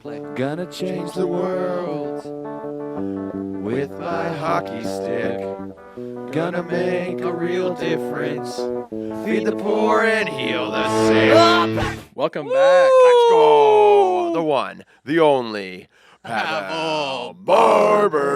play. Gonna change the world with my hockey stick. Gonna make a real difference. Feed the poor and heal the sick. Welcome back. Let's go. The one, the only, Pavel Barber.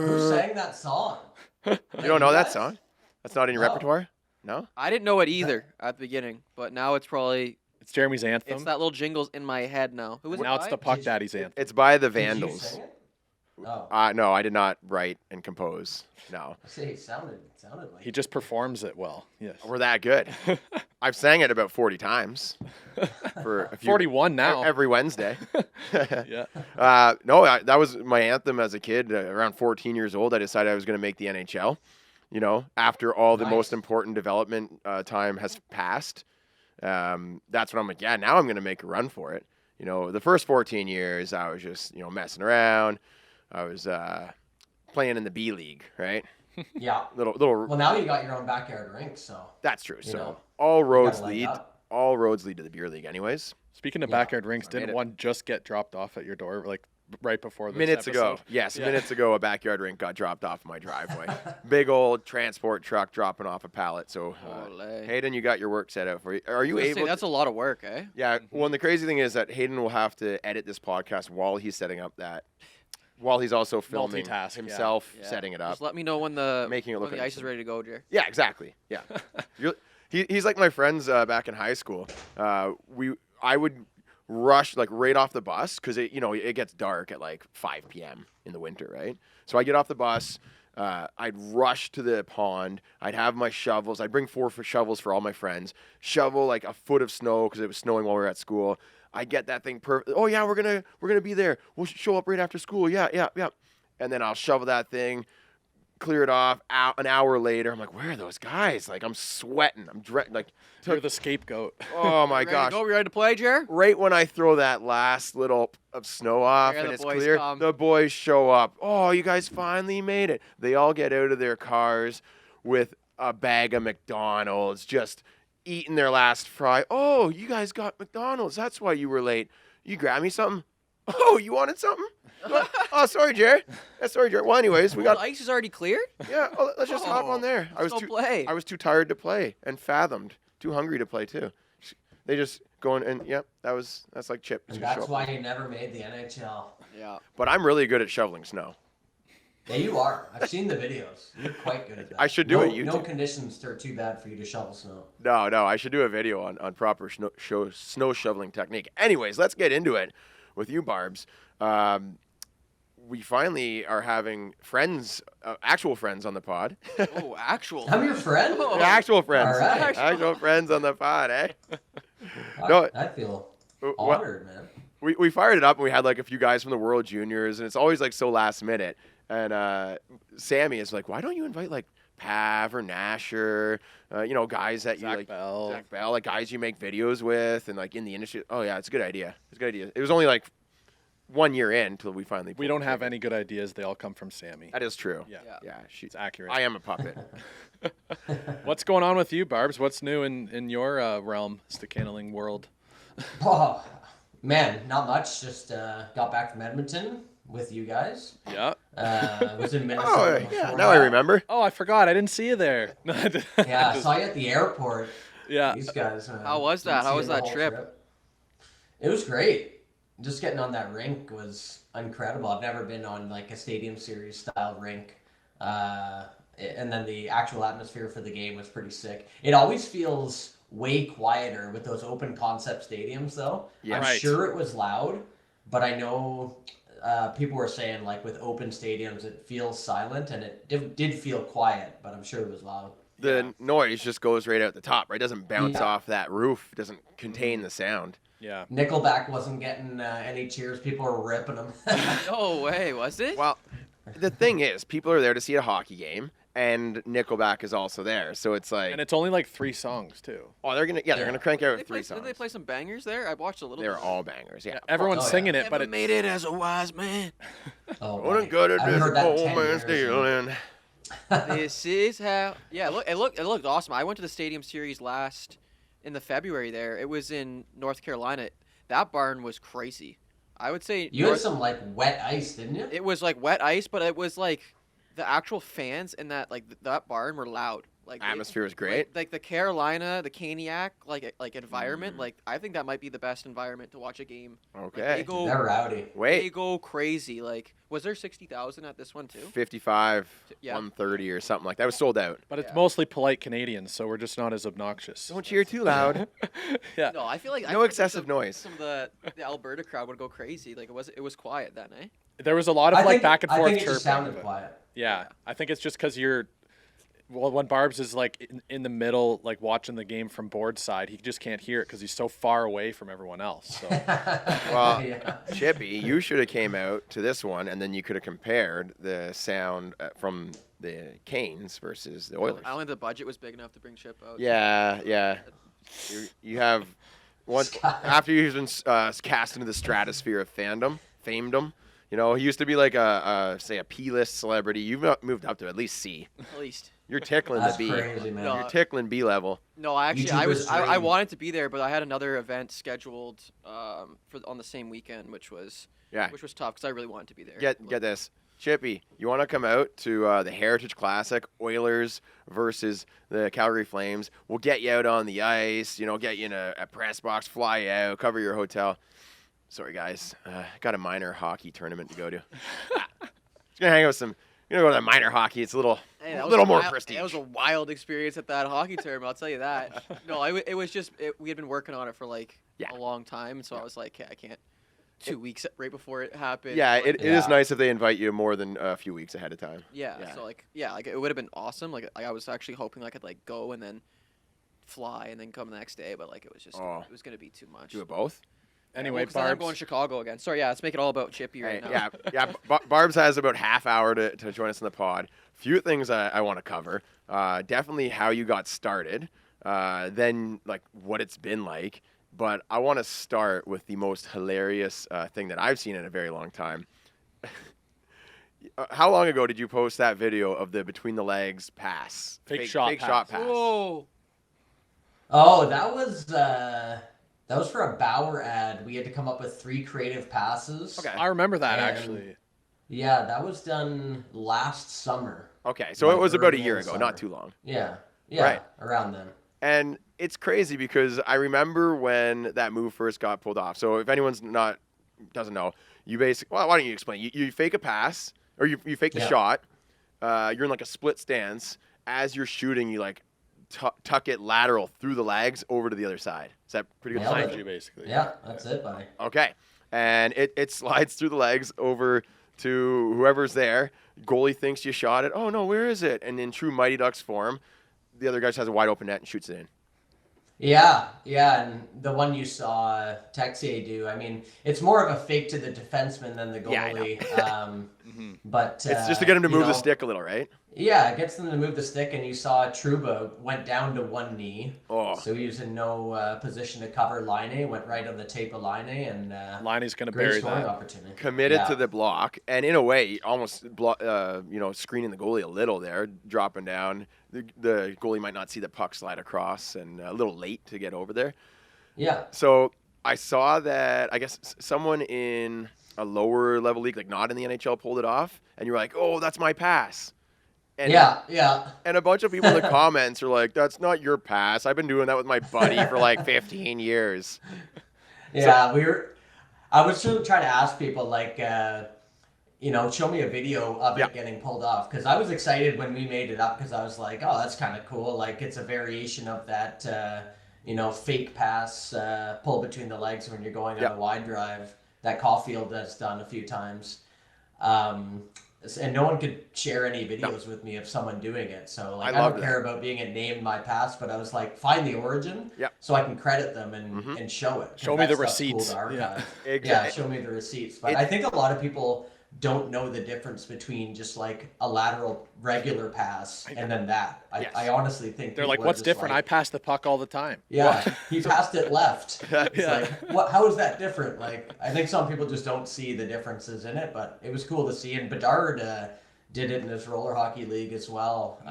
Who sang that song? You don't know that song? That's not in your repertoire? No? I didn't know it either at the beginning, but now it's probably It's Jeremy's anthem. it's that little jingles in my head now. Who was it now it's by? the Puck Daddy's anthem. It's by the Did you Vandals. sing it? Oh, No, I did not write and compose. No. see, it sounded like. He just performs it well. Yes. We're that good. I've sang it about 40 times. For a few, 41 now. Every Wednesday. Yeah. That was my anthem as a kid. Around 14 years old, I decided I was going to make the NHL. You know, after all the Nice. most important development time has passed, that's when I'm like, yeah, now I'm going to make a run for it. You know, the first 14 years, I was just, messing around. I was playing in the B League, right? Yeah. Little. Well, now you got your own backyard rink, so. That's true. you So know, all roads leg lead. up. All roads lead to the beer league, anyways. Speaking of Yeah. backyard rinks, I made didn't it. one just get dropped off at your door like right before this Minutes ago, episode? yes, Yeah. minutes ago, a backyard rink got dropped off my driveway. Big old transport truck dropping off a pallet. So, Olé. Hayden, you got your work set out for you. Are you I was gonna say, able? that's a lot of work, eh? Yeah. Well, and the crazy thing is that Hayden will have to edit this podcast while he's setting up that, while he's also filming Multitask, yeah. himself, Yeah. setting it up. Just let me know when the Making it look when the ice is interesting. ready to go, Jer. Yeah, exactly. Yeah. He's like my friends back in high school. I would rush like right off the bus because it gets dark at like 5 p.m. in the winter, right? So I get off the bus. I'd rush to the pond. I'd have my shovels. I'd bring 4 shovels for all my friends. Shovel like a foot of snow because it was snowing while we were at school. I get that thing perfect. Oh yeah, we're gonna be there. We'll show up right after school. Yeah. And then I'll shovel that thing, clear it off. An hour later, I'm like, where are those guys? Like I'm sweating. I'm You're the scapegoat. oh my Ready to gosh. go? We ready to play, Jer? Right when I throw that last little of snow off Here and the it's boys clear, come. the boys show up. Oh, you guys finally made it. They all get out of their cars with a bag of McDonald's, just eating their last fry. Oh, you guys got McDonald's. That's why you were late. You grab me something? Oh, you wanted something? Oh, sorry, Jared. Sorry, Jared. Well, anyways, we Well, got. the ice is already cleared. Yeah, let's just hop on there. Let's go play. I was too tired to play and fathomed. Too hungry to play too. They just go in and yep, that's like Chip. And Just that's show up. why you never made the NHL. Yeah. But I'm really good at shoveling snow. Yeah, you are. I've seen the videos. You're quite good at that. I should do it, you No too. conditions are too bad for you to shovel snow. No, I should do a video on proper snow shoveling technique. Anyways, let's get into it with you, Barbs. We finally are having friends, actual friends on the pod. Oh, actual. I'm your friend? Oh. Yeah, actual friends. All right. Actual friends on the pod, eh? I, No. I feel Well, honored, man. we fired it up and we had like a few guys from the World Juniors and it's always like so last minute. And Sammy is like, why don't you invite like Pav or Nasher, guys that you Zach like, Bell. Zach Bell, like guys you make videos with and like in the industry. Oh yeah, it's a good idea. It was only like 1 year in until we finally. We pulled don't the have trigger. any good ideas. They all come from Sammy. That is true. Yeah. Yeah, It's accurate. I am a puppet. What's going on with you, Barbs? What's new in your realm, stickhandling world? Oh, man, not much. Just got back from Edmonton with you guys. Yeah. Was in Minnesota. Oh yeah, before now I that. remember. Oh, I forgot. I didn't see you there. No, I didn't. Yeah, I saw you at the airport. Yeah. These guys. How was didn't that? How see was you the that whole trip? It was great. Just getting on that rink was incredible. I've never been on like a stadium series style rink. And then the actual atmosphere for the game was pretty sick. It always feels way quieter with those open concept stadiums though. Yeah. I'm Right. sure it was loud, but I know people were saying like with open stadiums it feels silent and it did feel quiet, but I'm sure it was loud. The noise just goes right out the top, right? It doesn't bounce Yeah. off that roof. It doesn't contain the sound. Yeah. Nickelback wasn't getting any cheers. People were ripping them. No way, was it? Well, the thing is, people are there to see a hockey game, and Nickelback is also there. So it's like, And it's only like 3 songs too. oh, they're gonna crank out 3 songs. Did they play some bangers there? I watched a little. They're bit. all bangers. Yeah. Everyone's Oh, yeah. singing it, but Never it's made it as a wise man. Oh, What a right. good I it is, heard that old 10 man years ago. stealing. This is how. Yeah, it looked awesome. I went to the Stadium Series in the February there. It was in North Carolina. that barn was crazy. I would say You had some like wet ice, didn't you? it was like wet ice, but it was like the actual fans in that that barn were loud. Like Atmosphere was great. Like the Carolina, the Caniac, like environment. Like I think that might be the best environment to watch a game. Okay. Like, they go They're rowdy. They Wait, go crazy. Like, was there 60,000 at this one too? 55, Yeah. 130 or something like that. It was sold out. But it's Yeah. mostly polite Canadians, so we're just not as obnoxious. Don't cheer too loud. Yeah. No, I feel like I No feel like excessive noise. Some of the Alberta crowd would go crazy. Like it was quiet then, eh? There was a lot of I like think, back and I forth think it chirping. just sounded but- quiet. Yeah, I think it's just because you're. Well, when Barb's is like in the middle, like watching the game from board side, he just can't hear it because he's so far away from everyone else. So Well, Yeah. Chippy, you should have came out to this one, and then you could have compared the sound from the Canes versus the Oilers. I don't think the budget was big enough to bring Chip out. Yeah. You have one after you've been cast into the stratosphere of famedom. You know, he used to be like say a P-list celebrity. You've moved up to at least C. At least. You're tickling That's the B. crazy, man. No. You're tickling B level. No, I YouTuber's I dream. wanted to be there, but I had another event scheduled on the same weekend, which was tough because I really wanted to be there. Get this, Chippy. You want to come out to the Heritage Classic, Oilers versus the Calgary Flames? We'll get you out on the ice. You know, get you in a press box, fly you out, cover your hotel. Sorry, guys. Got a minor hockey tournament to go to. Just gonna hang out with some. You know, go to the minor hockey. It's a little more prestige. It was a wild experience at that hockey tournament. I'll tell you that. No, it was just we had been working on it for like a long time, so I was like, I can't. 2 weeks right before it happened. Yeah, like, it is nice if they invite you more than a few weeks ahead of time. Yeah. So like it would have been awesome. Like I was actually hoping I could like go and then fly and then come the next day, but like it was just it was gonna be too much. Do it both. anyway, Well, 'cause then I'm Barb's. going to Chicago again. Sorry, let's make it all about Chippy right now. Barb's has about half hour to join us in the pod. Few things I want to cover. Definitely how you got started. Then like what it's been like. But I want to start with the most hilarious thing that I've seen in a very long time. How long ago did you post that video of the between the legs pass? Fake shot pass. Whoa. Oh, that was for a Bauer ad. We had to come up with 3 creative passes. Okay. I remember that And- actually. Yeah, that was done last summer. Okay, so Like it was about a early year in ago, summer. not too long. Yeah, Right. around then. And it's crazy because I remember when that move first got pulled off. So if anyone's doesn't know, you basically, well, why don't you explain? You fake a pass or you fake the Yeah. shot. You're in like a split stance. As you're shooting, you like tuck it lateral through the legs over to the other side. Is that pretty good? Nailed Behind it. you, basically. Yeah, that's it, buddy. Okay. And it slides through the legs over to whoever's there. Goalie thinks you shot it. Oh, no, where is it? And in true Mighty Ducks form, the other guy just has a wide open net and shoots it in. Yeah, and the one you saw Texier do, I mean, it's more of a fake to the defenseman than the Yeah, I know. goalie. But It's just to get him to you move the know, stick a little, right? Yeah, it gets them to move the stick, and you saw Trouba went down to one knee. Oh. So he was in no position to cover Laine, went right on the tape of Laine, and Liney's going to great bury scoring that. opportunity. Committed Yeah. to the block, and in a way, almost screening the goalie a little there, dropping down. The goalie might not see the puck slide across, and a little late to get over there. Yeah. So I saw that, I guess, someone in a lower level league, like not in the NHL, pulled it off, and you were like, oh, that's my pass. And, Yeah. And a bunch of people in the comments are like, that's not your pass. I've been doing that with my buddy for like 15 years. Yeah, I was still trying to ask people, like, show me a video of it getting pulled off. Because I was excited when we made it up because I was like, oh, that's kind of cool. Like, it's a variation of that, fake pass pull between the legs when you're going on a wide drive that Caulfield has done a few times. And no one could share any videos with me of someone doing it. So, like, I don't care about being named my pass, but I was like, find the origin so I can credit them and show it. Show me the That stuff's cool receipts. to archive. Exactly. Yeah, show me the receipts. But I think a lot of people don't know the difference between just like a lateral regular pass and then that. I honestly think They're people like, are what's just different? I like, pass the puck all the time. yeah, he passed it left. It's Yeah. like, what? How is that different? Like, I think some people just don't see the differences in it, but it was cool to see. And Bedard did it in his roller hockey league as well.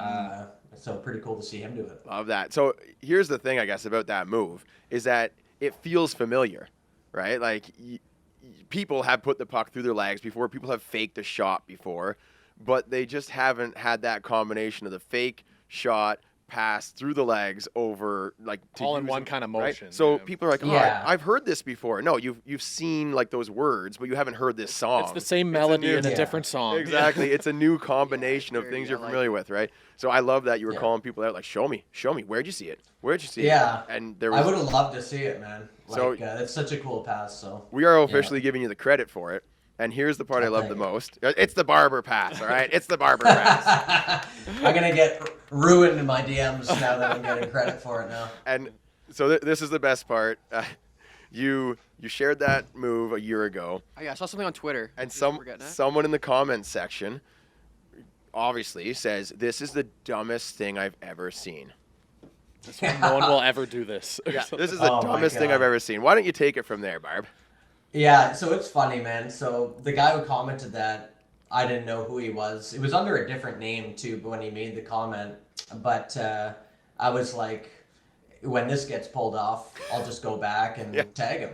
So pretty cool to see him do it. Love that. So here's the thing, I guess, about that move is that it feels familiar. right? Like people have put the puck through their legs before. People have faked a shot before, but they just haven't had that combination of the fake shot, pass through the legs over like to all in use one them, kind of right? motion. So yeah. people are like, oh, Yeah. I've heard this before. No, you've seen like those words, but you haven't heard this song. It's the same melody new- in a Yeah. different song. Exactly. It's a new combination of very- things I you're like familiar it. with, right? So I love that you were Yeah. calling people out, like, show me. Where'd you see it? Where'd you see Yeah. it? And there I was. would have loved to see it, man. So- Like, it's such a cool pass. So We are officially giving you the credit for it. And here's the part I love the most. It's the Barber pass, all right? It's the Barber pass. I'm gonna get ruined in my DMs now that I'm getting credit for it now. And so this is the best part. You shared that move a year ago, Oh, yeah, I saw something on Twitter. and Is what we're getting at? someone in the comments section obviously says, this is the dumbest thing I've ever seen. No one will ever do this. Yeah, this is the Oh my dumbest thing God. I've ever seen. Why don't you take it from there, Barb? Yeah, so it's funny, man. So the guy who commented that, I didn't know who he was. It was under a different name too when he made the comment. But I was like, when this gets pulled off, I'll just go back and Yeah. tag him.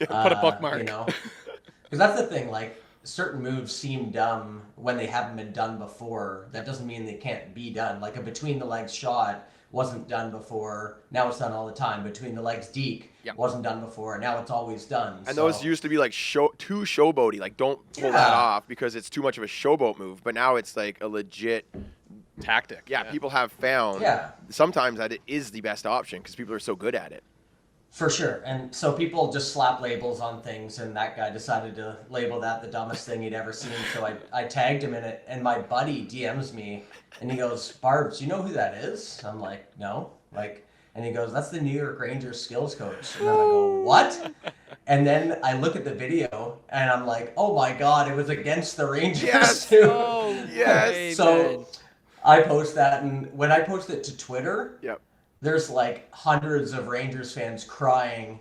Put a bookmark. You know, because that's the thing. Like certain moves seem dumb when they haven't been done before. That doesn't mean they can't be done. Like a between the legs shot wasn't done before. Now it's done all the time. Between the legs deke Yep. wasn't done before. Now it's always done. And So- those used to be like too showboaty. Like, don't pull that Yeah. off because it's too much of a showboat move. But now it's like a legit. Tactic. Yeah, people have found Yeah. sometimes that it is the best option because people are so good at it. For sure. And so people just slap labels on things, and that guy decided to label that the dumbest thing he'd ever seen. So I tagged him in it, and my buddy DMs me, and he goes, Barbs, you know who that is? I'm like, no. Like, and he goes, that's the New York Rangers skills coach. And then I go, what? And then I look at the video, and I'm like, oh my God, it was against the Rangers Yes. too. Oh, Yes. way, So man. I post that, and when I post it to Twitter, Yep. there's like hundreds of Rangers fans crying,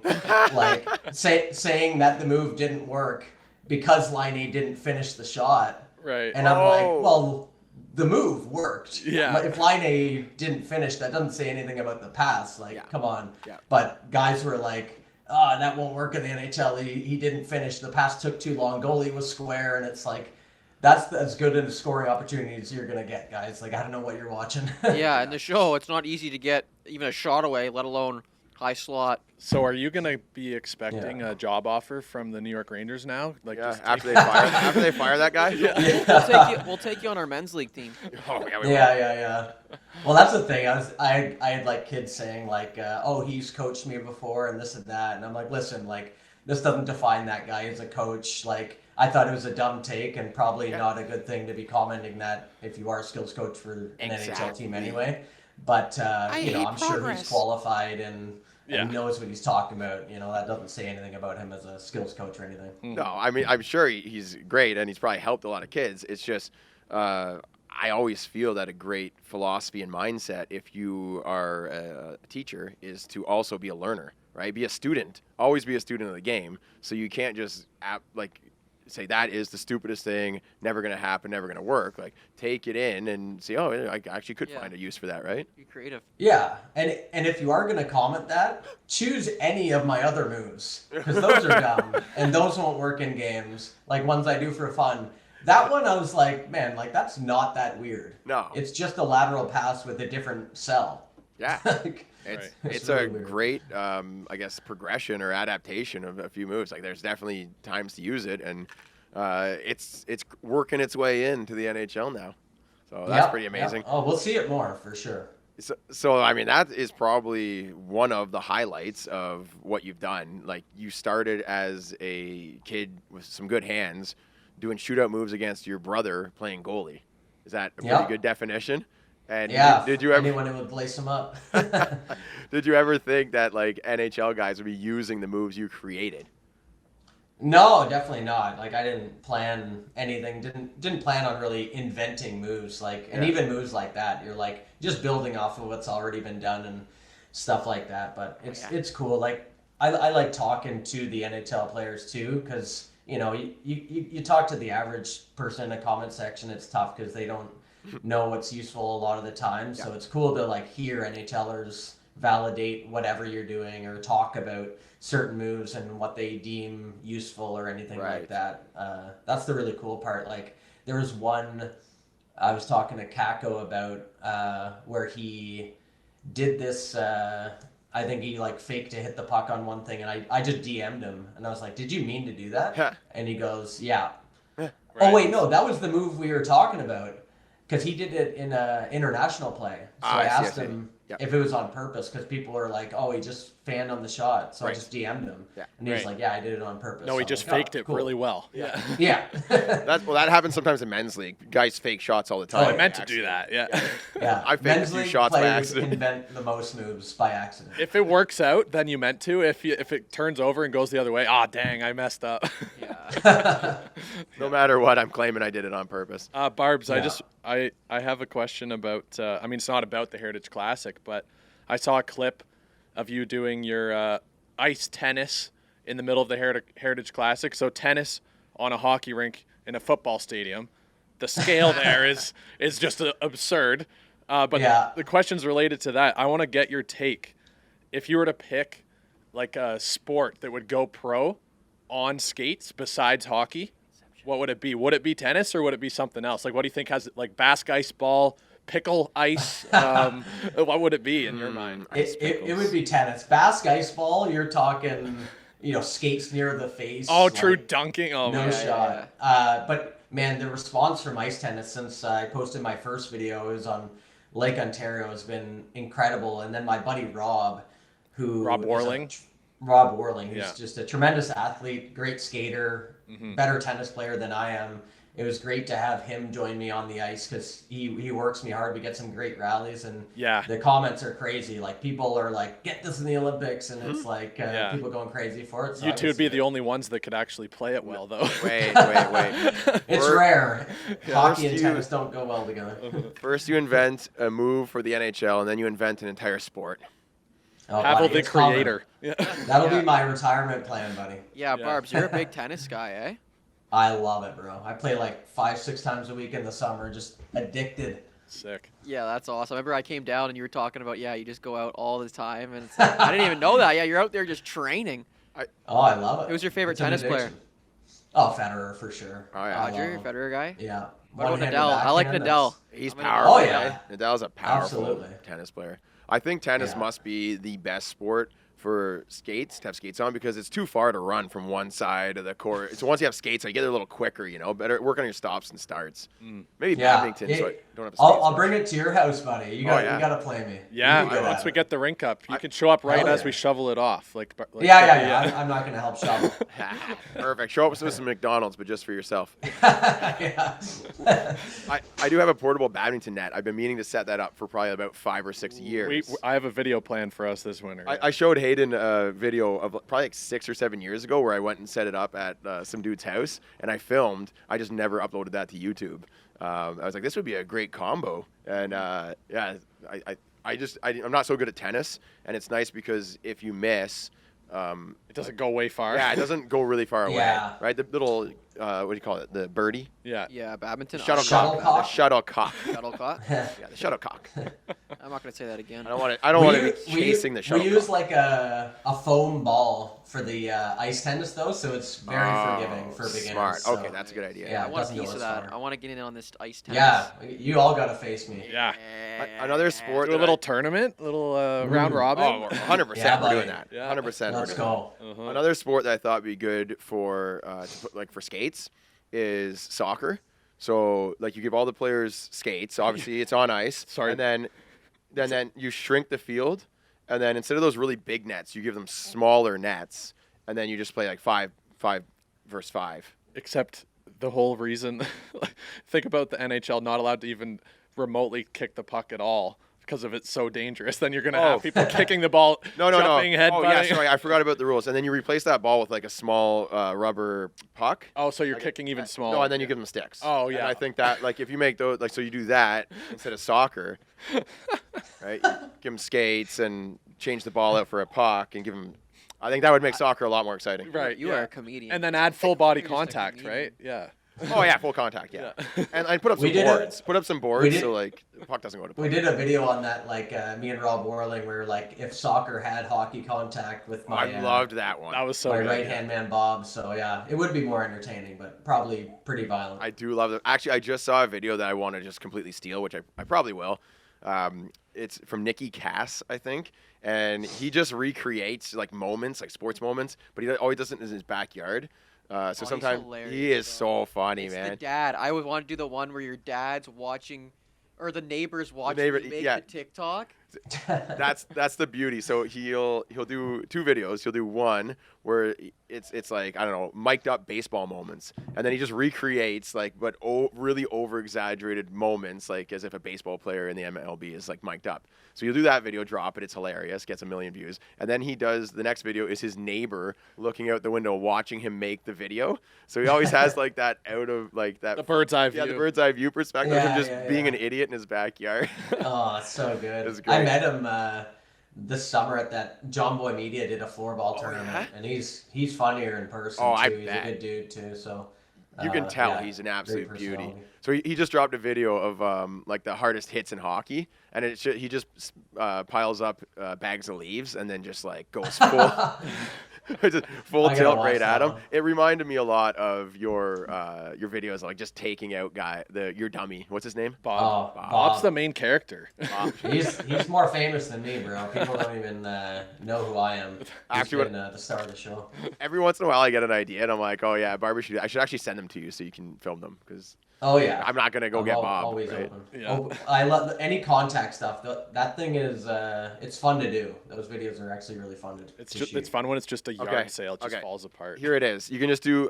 like saying that the move didn't work because Laine didn't finish the shot. Right. And I'm Oh. like, well, the move worked. Yeah. If Laine didn't finish, that doesn't say anything about the pass. Like, Yeah. come on. Yeah. But guys were like, oh, that won't work in the NHL. He didn't finish. The pass took too long. Goalie was square. And it's like, that's as good a scoring opportunity as you're going to get, guys. Like, I don't know what you're watching. Yeah, and the show, it's not easy to get even a shot away, let alone high slot. So are you going to be expecting a job offer from the New York Rangers now? Like Yeah. just After they fire that guy. We'll take you on our men's league team. Oh yeah. We Yeah. Well, that's the thing. I had like kids saying like, oh, he's coached me before and this and that, and I'm like, listen, like this doesn't define that guy as a coach. Like I thought it was a dumb take and probably not a good thing to be commenting that if you are a skills coach for an NHL team anyway. But you know, I'm sure he's qualified and he knows what he's talking about. You know, that doesn't say anything about him as a skills coach or anything. No, I mean, I'm sure he's great and he's probably helped a lot of kids. It's just, I always feel that a great philosophy and mindset, if you are a teacher, is to also be a learner, right? Be a student. Always be a student of the game. So you can't just say that is the stupidest thing, never going to happen, never going to work. Like, take it in and say, oh, I actually could find a use for that, right? Be creative. Yeah, and if you are going to comment that, choose any of my other moves because those are dumb and those won't work in games. Like ones I do for fun. That one I was like, man, like that's not that weird. No. It's just a lateral pass with a different cell. Yeah. Like, It's really a weird. great, I guess, progression or adaptation of a few moves. Like, there's definitely times to use it, and it's working its way into the NHL now. So that's Yep, pretty amazing. yep. Oh, we'll see it more for sure. So, I mean, that is probably one of the highlights of what you've done. Like, you started as a kid with some good hands, doing shootout moves against your brother playing goalie. Is that a pretty good definition? And Yeah. did you ever? Anyone who would lace them up. Did you ever think that like NHL guys would be using the moves you created? No, definitely not. Like I didn't plan anything. Didn't plan on really inventing moves. Like and even moves like that, you're like just building off of what's already been done and stuff like that. But it's cool. Like I like talking to the NHL players too, because you know you talk to the average person in the comment section. It's tough because they don't know what's useful a lot of the time. So it's cool to like hear NHLers validate whatever you're doing or talk about certain moves and what they deem useful or anything like that. That's the really cool part. Like there was one I was talking to Kako about where he did this. I think he like faked to hit the puck on one thing, and I just DM'd him, and I was like, "Did you mean to do that?" And he goes, "Yeah." Oh wait, no, that was the move we were talking about, because he did it in international play. So I asked him if it was on purpose, because people were like, "Oh, he just fanned on the shot," so I just DM'd him, and he was like, "Yeah, I did it on purpose." No, he just faked it really well. Yeah. That happens sometimes in men's league. Guys fake shots all the time. I meant to do that. Yeah. I faked a few shots by accident. Invent the most moves by accident. If it works out, then you meant to. If it turns over and goes the other way, dang, I messed up. No matter what, I'm claiming I did it on purpose. Barbs, I have a question about. It's not about the Heritage Classic, but I saw a clip of you doing your ice tennis in the middle of the Heritage Classic. So tennis on a hockey rink in a football stadium. The scale there is just absurd. But the question's related to that. I want to get your take. If you were to pick like a sport that would go pro on skates besides hockey, what would it be? Would it be tennis or would it be something else? Like, what do you think has like Basque ice ball, pickle ice? What would it be in your mind? It would be tennis. Basque ice ball, you're talking, skates near the face. Oh, true, dunking. Oh, no shot. Yeah. But man, the response from ice tennis since I posted my first video, it was on Lake Ontario, has been incredible. And then my buddy Rob Warling, who's just a tremendous athlete, great skater, better tennis player than I am. It was great to have him join me on the ice because he works me hard. We get some great rallies, and the comments are crazy. Like, people are like, get this in the Olympics, and it's like people going crazy for it. So you two would be the only ones that could actually play it well, though. Wait. It's rare. Hockey and tennis don't go well together. First you invent a move for the NHL, and then you invent an entire sport. Oh, Pavel the creator. That'll be my retirement plan, buddy. Yeah, Barbs, you're a big tennis guy, eh? I love it, bro. I play like 5-6 times a week in the summer, just addicted. Sick. Yeah, that's awesome. I remember I came down and you were talking about, you just go out all the time. And it's like, I didn't even know that. Yeah, you're out there just training. I love it. Who's your favorite tennis player? Oh, Federer, for sure. Oh, yeah. Roger, Federer guy? Yeah. What about Nadal? I like Nadal. He's powerful. Oh, yeah. Nadal's a powerful tennis player. I think tennis must be the best sport for skates, to have skates on, because it's too far to run from one side of the court. So once you have skates, you get there a little quicker, better work on your stops and starts. Maybe badminton, so I don't have to I'll bring it to your house, buddy. You got to play me. Yeah, once we get the rink up, you can show up right as we shovel it off. I'm not going to help shovel. Perfect. Show up with some McDonald's, but just for yourself. Yeah. I do have a portable badminton net. I've been meaning to set that up for probably about 5 or 6 years. I have a video planned for us this winter. I showed Hayden a video of probably like 6 or 7 years ago where I went and set it up at some dude's house, and I filmed. I just never uploaded that to YouTube. I was like, this would be a great combo. And I'm not so good at tennis, and it's nice because if you miss, it doesn't go way far. Yeah, it doesn't go really far away, right? The little, what do you call it? The birdie? Yeah, badminton. Shuttlecock. Shuttlecock? Yeah, the shuttlecock. I'm not going to say that again. I don't want to be chasing the shuttlecock. We use like a foam ball for the ice tennis, though, so it's very forgiving for beginners. Smart. So, okay, that's a good idea. Yeah, I want a piece of that. I want to get in on this ice tennis. Yeah, you all got to face me. Yeah. Another sport. Do a little tournament, round robin. Oh, 100% we're doing that. Yeah. 100%. Let's go. Another sport that I thought would be good for for skates is soccer. So like you give all the players skates. Obviously it's on ice. Sorry. And then you shrink the field, and then instead of those really big nets, you give them smaller nets, and then you just play like 5 versus 5. Except the whole reason, think about the NHL not allowed to even remotely kick the puck at all because of it's so dangerous. Then you're going to have people kicking the ball, jumping, headbutting. Oh, yeah, sorry, I forgot about the rules. And then you replace that ball with like a small rubber puck. Oh, so you're kicking even smaller. No, and then you give them sticks. Oh, yeah. And I think that, like, if you make those, like, so you do that instead of soccer, right? You give them skates and change the ball out for a puck and give them. I think that would make soccer a lot more exciting. Right. You are a comedian. And then add full body contact, right? Yeah. Oh yeah, full contact. Yeah, and I put up some boards. Put up some boards so like the puck doesn't go to play. We did a video on that, like me and Rob Warling, where like if soccer had hockey contact with my. I loved that one. That was so my good. right hand man Bob. So yeah, it would be more entertaining, but probably pretty violent. I do love it. Actually, I just saw a video that I want to just completely steal, which I probably will. It's from Nicky Cass, I think, and he just recreates like moments, like sports moments, but he always does it in his backyard. So sometimes he is so funny, it's man. The dad. I would want to do the one where your dad's watching, or the neighbor's watching you make the TikTok. That's the beauty. So he'll do 2 videos. He'll do one where it's like, I don't know, mic'd up baseball moments, and then he just recreates like really over exaggerated moments, like as if a baseball player in the MLB is like mic'd up. So you'll do that video, drop it, it's hilarious, gets 1 million views, and then he does the next video is his neighbor looking out the window watching him make the video. So he always has like that out of like that the bird's eye view. Yeah, the bird's eye view perspective of him just being an idiot in his backyard. Oh, it's so good. It's great. I met him this summer at that John Boy Media did a floorball tournament, and he's funnier in person too. He's a good dude too. So you can tell he's an absolute beauty. So he just dropped a video of like the hardest hits in hockey, and he just piles up bags of leaves and then just like goes full. Just full tilt right at him. It reminded me a lot of your videos, like just taking out your dummy. What's his name? Bob. Oh, Bob. Bob's the main character. Bob. He's more famous than me, bro. People don't even know who I am. Actually, been the star of the show. Every once in a while, I get an idea, and I'm like, oh yeah, Barber I should actually send them to you so you can film them because. Oh yeah. I'm not gonna go get Bob. Always right? open. Yeah. Oh, I love any contact stuff. That thing is it's fun to do. Those videos are actually really fun to shoot. It's fun when it's just a yard sale. It just falls apart. Here it is. You can just do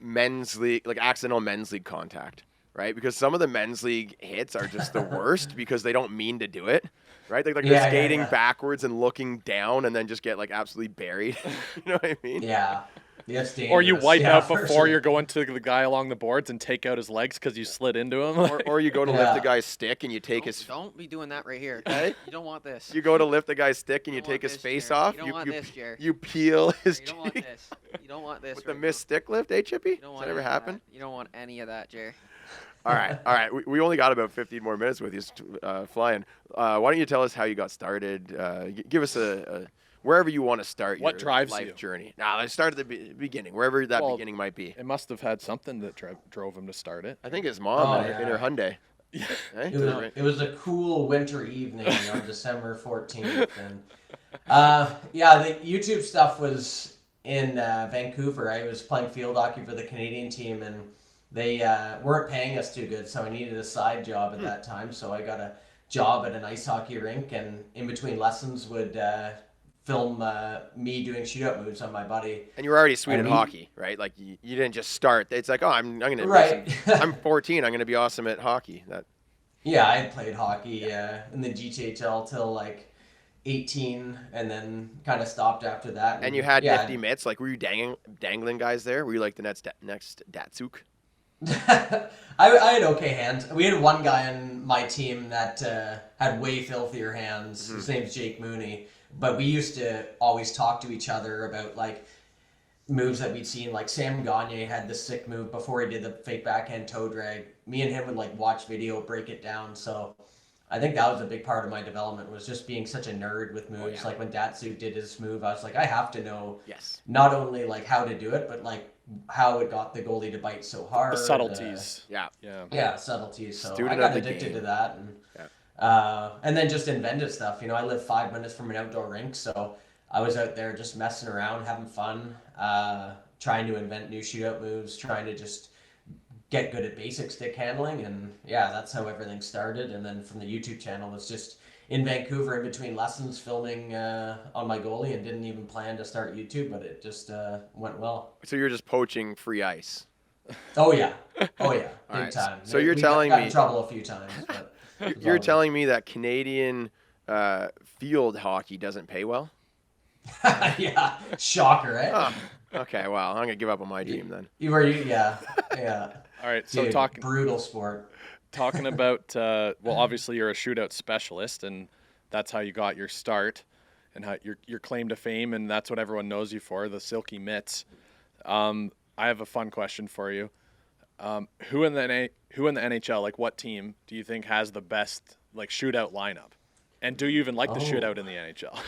men's league, like accidental men's league contact, right? Because some of the men's league hits are just the worst because they don't mean to do it, right? They're skating backwards and looking down and then just get like absolutely buried. You know what I mean? Yeah. Yes, or you wipe out before you're going to the guy along the boards and take out his legs because you slid into him. or you go to lift the guy's stick and you take his. Don't be doing that right here. Okay? You don't want this. You go to lift the guy's stick and you take his face off. You don't want this, Jer. You peel his cheek. You don't want this. You don't want this. With the missed stick lift, Chippy? Does that ever happen? You don't want any of that, Jer. All right. We only got about 15 more minutes with you flying. Why don't you tell us how you got started? Give us a wherever you want to start what your drives life you? Journey. Now, let's start at the beginning, wherever that beginning might be. It must have had something that drove him to start it. I think his mom in her Hyundai. Yeah. Hey? It was a cool winter evening on December 14th. And the YouTube stuff was in Vancouver. I was playing field hockey for the Canadian team, and they weren't paying us too good, so I needed a side job at that time. So I got a job at an ice hockey rink, and in between lessons would film me doing shootout moves on my buddy. And you were already sweet at hockey, right? Like you didn't just start. It's like, I'm gonna. Right. I'm 14. I'm gonna be awesome at hockey. Yeah, I had played hockey in the GTHL till like 18, and then kind of stopped after that. And you had nifty mitts. Like, were you dangling guys there? Were you like the next Datsuk? I had okay hands. We had one guy on my team that had way filthier hands. His name's Jake Mooney. But we used to always talk to each other about like moves that we'd seen. Like Sam Gagne had this sick move before he did the fake backhand toe drag. Me and him would like watch video, break it down. So I think that was a big part of my development, was just being such a nerd with moves. Oh, yeah. Like when Datsuk did his move, I was like, I have to know not only like how to do it, but like how it got the goalie to bite so hard. The subtleties. Yeah, subtleties. So Student I got addicted to that. And then just invented stuff. You know, I live 5 minutes from an outdoor rink, so I was out there just messing around, having fun, trying to invent new shootout moves, trying to just get good at basic stick handling. And yeah, that's how everything started. And then from the YouTube channel, was just in Vancouver in between lessons filming on my goalie, and didn't even plan to start YouTube, but it just went well. So you're just poaching free ice? Oh yeah, big time. So you're telling got me in trouble a few times, but you're telling me that Canadian field hockey doesn't pay well? Yeah, shocker, eh? Oh, okay, well, I'm gonna give up on my dream then. Yeah. All right, so Dude, brutal sport. Talking about well, obviously you're a shootout specialist, and that's how you got your start, and how your claim to fame, and that's what everyone knows you for, the silky mitts. I have a fun question for you. Who in the NHL, like what team do you think has the best like shootout lineup? And do you even like the shootout in the NHL?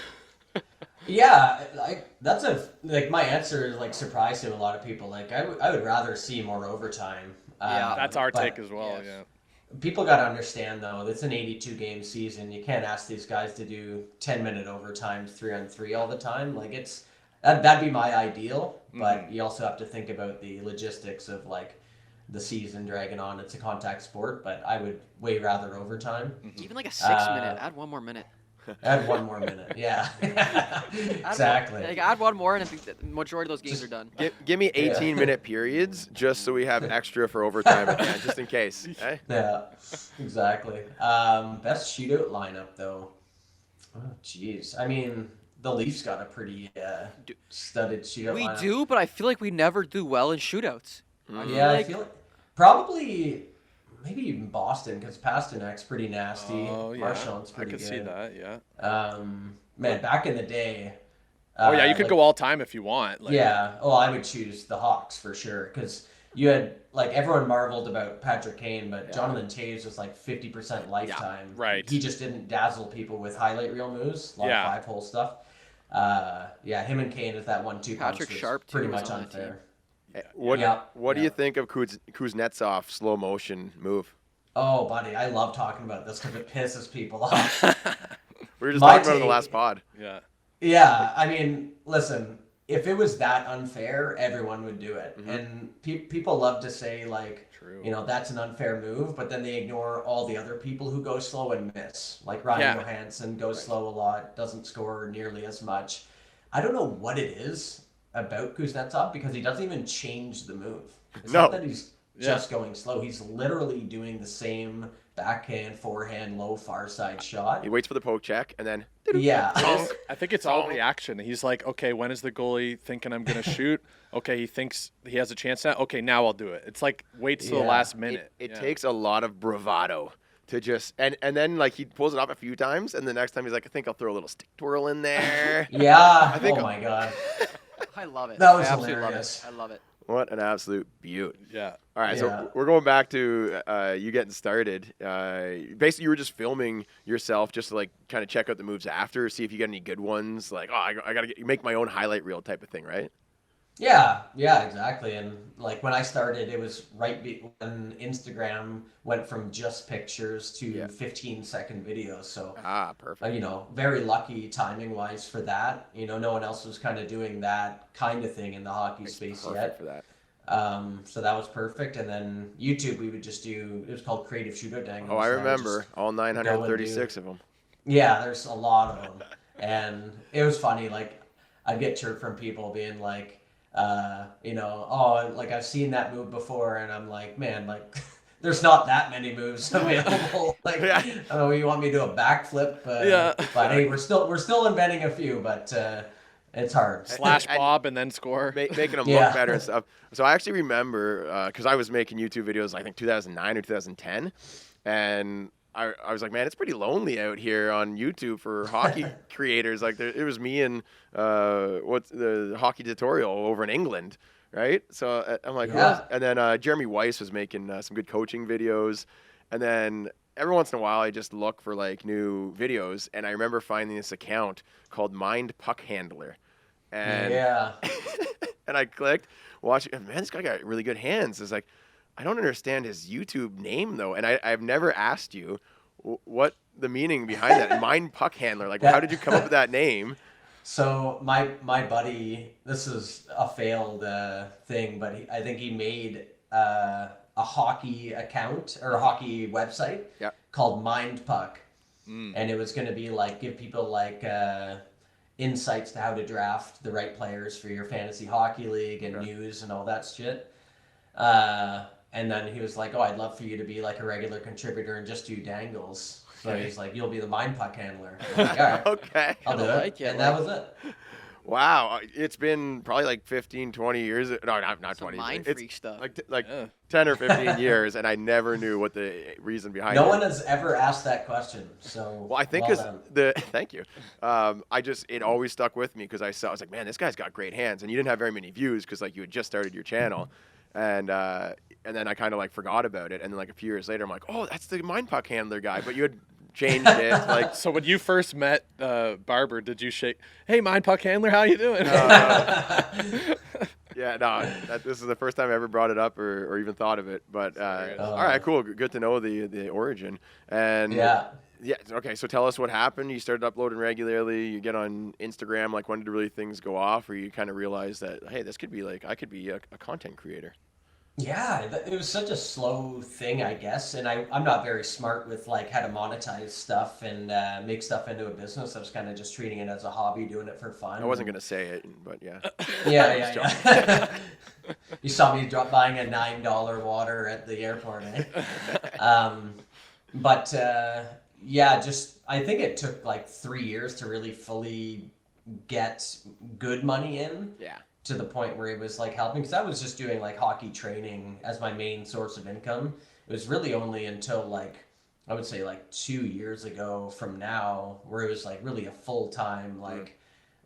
Yeah, that's my answer is like surprise to a lot of people. Like I would rather see more overtime. Yeah, That's our but take as well. yes. Yeah. people got to understand though, it's an 82 game season. You can't ask these guys to do 10-minute overtimes 3-on-3 all the time. Like that'd be my ideal, but you also have to think about the logistics of like the season dragging on. It's a contact sport, but I would way rather overtime. Even like a 6 minute. Add one more minute. Add one more minute. Yeah. Exactly. Add one more, and I think the majority of those games are done. Give me 18-minute periods just so we have extra for overtime at the end, just in case. Eh? Yeah, exactly. Best shootout lineup, though. Oh, jeez. I mean, the Leafs got a pretty studded shootout We lineup. do, but I feel like we never do well in shootouts. I feel like probably maybe even Boston, because Pasternak's pretty nasty. Oh yeah, Marchand's I pretty could good. see that. Yeah. Man, back in the day. Oh yeah, you could like, go all time if you want. Like, Yeah. Oh, I would choose the Hawks for sure, because you had like everyone marveled about Patrick Kane, but Jonathan Toews was like 50% lifetime. right. He just didn't dazzle people with highlight reel moves, a lot of 5-hole stuff. Him and Kane is that 1-2 Patrick punch Sharp, was pretty too, was much on that team. unfair. What do you think of Kuznetsov's slow motion move? Oh, buddy, I love talking about this because it pisses people off. We were just My talking about it in the take- last pod. Yeah. Yeah, I mean, listen, if it was that unfair, everyone would do it. And people love to say, like, True. that's an unfair move, but then they ignore all the other people who go slow and miss. Like Ryan Johansson goes slow a lot, doesn't score nearly as much. I don't know what it is about Kuznetsov because he doesn't even change the move. It's not that he's just going slow. He's literally doing the same backhand, forehand, low far side shot. He waits for the poke check and then Yeah. I think it's all reaction. He's like, okay, when is the goalie thinking I'm gonna shoot? Okay, he thinks he has a chance now. Okay, now I'll do it. It's like waits till the last minute. It takes a lot of bravado to just and then like he pulls it off a few times and the next time he's like, I think I'll throw a little stick twirl in there. Yeah. think- Oh my god. I love it. That was I absolutely hilarious. love it. I love it. What an absolute beaut. Yeah. All right, Yeah. so we're going back to you getting started. Basically, you were just filming yourself just to like kind of check out the moves after, see if you got any good ones. Like, I gotta make my own highlight reel type of thing, right? Yeah, exactly. And like when I started, it was when Instagram went from just pictures to 15-second videos. So, perfect. very lucky timing wise for that. No one else was kind of doing that kind of thing in the hockey space Perfect yet. for that. So that was perfect. And then YouTube, we would just do. It was called Creative Shootout Dangles. Oh, I and would remember just all 936 of them. Yeah, there's a lot of them, and it was funny. Like, I'd get chirped from people being like, like I've seen that move before, and I'm like, man, like, there's not that many moves available. Like, I don't know, you want me to do a backflip? But hey, we're still inventing a few, but it's hard. Slash Bob and then score. Making them look better and stuff. So I actually remember because I was making YouTube videos, I think 2009 or 2010, and I was like, man, it's pretty lonely out here on YouTube for hockey creators. Like, it was me and what's the hockey tutorial over in England, right? So I'm like, who else? And then Jeremy Weiss was making some good coaching videos, and then every once in a while I just look for like new videos, and I remember finding this account called Mind Puck Handler, and and I clicked, watching. Man, this guy got really good hands. It's like, I don't understand his YouTube name though, and I've never asked you what the meaning behind that. Mind Puck Handler, like how did you come up with that name? So my buddy, this is a failed thing, but I think he made a hockey account or a hockey website called Mind Puck, and it was going to be like give people like insights to how to draft the right players for your fantasy hockey league and news and all that shit. And then he was like, oh, I'd love for you to be like a regular contributor and just do dangles. So he's like, you'll be the Mind Puck handler. I'm like, all right, Okay. I'll do it. And that was it. Wow. It's been probably like 15, 20 years. No, not 20. Mind it's freak stuff. Like 10 or 15 years, and I never knew what the reason behind it. No one has ever asked that question. So well, I think thank you. It always stuck with me because I was like, man, this guy's got great hands, and you didn't have very many views because like you had just started your channel, and and then I kind of like forgot about it. And then like a few years later, I'm like, oh, that's the Mind Puck handler guy. But you had changed it. Like, So when you first met Barber, did you shake, hey, Mind Puck handler, how you doing? yeah, no, this is the first time I ever brought it up or even thought of it. But all right, cool. Good to know the origin. And Yeah. yeah. Okay. So tell us what happened. You started uploading regularly. You get on Instagram. Like, when did really things go off? Or you kind of realize that, hey, this could be like, I could be a content creator. Yeah, it was such a slow thing, I guess, and I'm not very smart with like how to monetize stuff and make stuff into a business. I was kind of just treating it as a hobby, doing it for fun. I wasn't gonna say it, but yeah. Yeah. You saw me buying a $9 water at the airport, eh? But yeah, just I think it took like 3 years to really fully get good money in. Yeah. To the point where it was like helping, because I was just doing like hockey training as my main source of income. It was really only until like I would say like 2 years ago from now where it was like really a full time like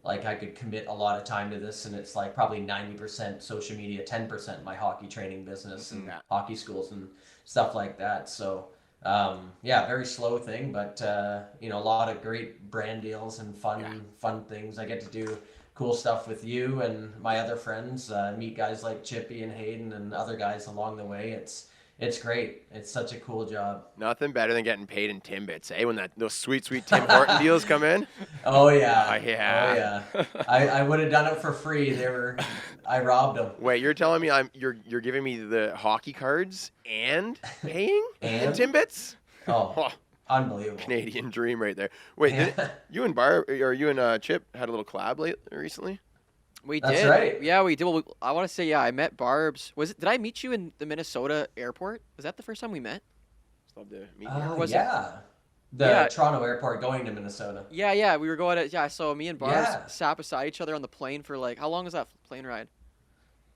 I could commit a lot of time to this, and it's like probably 90% social media, 10% my hockey training business and hockey schools and stuff like that. So yeah, very slow thing, but you know, a lot of great brand deals and fun things. I get to do cool stuff with you and my other friends, meet guys like Chippy and Hayden and other guys along the way. It's great. It's such a cool job. Nothing better than getting paid in Timbits, eh? When those sweet Tim Horton deals come in. Oh yeah. Yeah. Oh yeah. I would have done it for free. I robbed them. Wait, you're telling me you're giving me the hockey cards and paying in And? Timbits? Oh, unbelievable. Canadian dream right there. Wait, you and Chip had a little collab recently? We That's did. right. Yeah, we did. Well, I want to say, yeah, I met Barb's. Did I meet you in the Minnesota airport? Was that the first time we met? Just love to meet you. was it? Yeah. The Toronto airport going to Minnesota. Yeah. We were going to. So me and Barb's Yeah. sat beside each other on the plane for like, how long was that plane ride?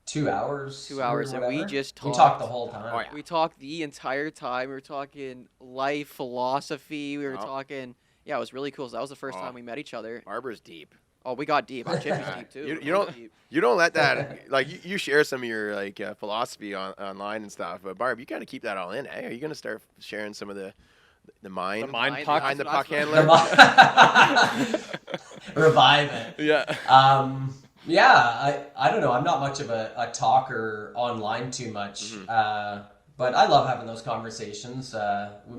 2 hours. 2 hours, or and we whatever. just We talked. talked the whole time. Oh, yeah. We talked the entire time. We were talking life, philosophy. We were talking. Yeah, it was really cool. So that was the first time we met each other. Barber's deep. Oh, we got deep. Our Chippy's deep too. You don't let that like you share some of your like philosophy online and stuff, but Barb, you kind of keep that all in. Hey, are you gonna start sharing some of the mind Mind puck behind the puck that's handler? Revive it. Yeah. Yeah, I don't know. I'm not much of a talker online too much, but I love having those conversations.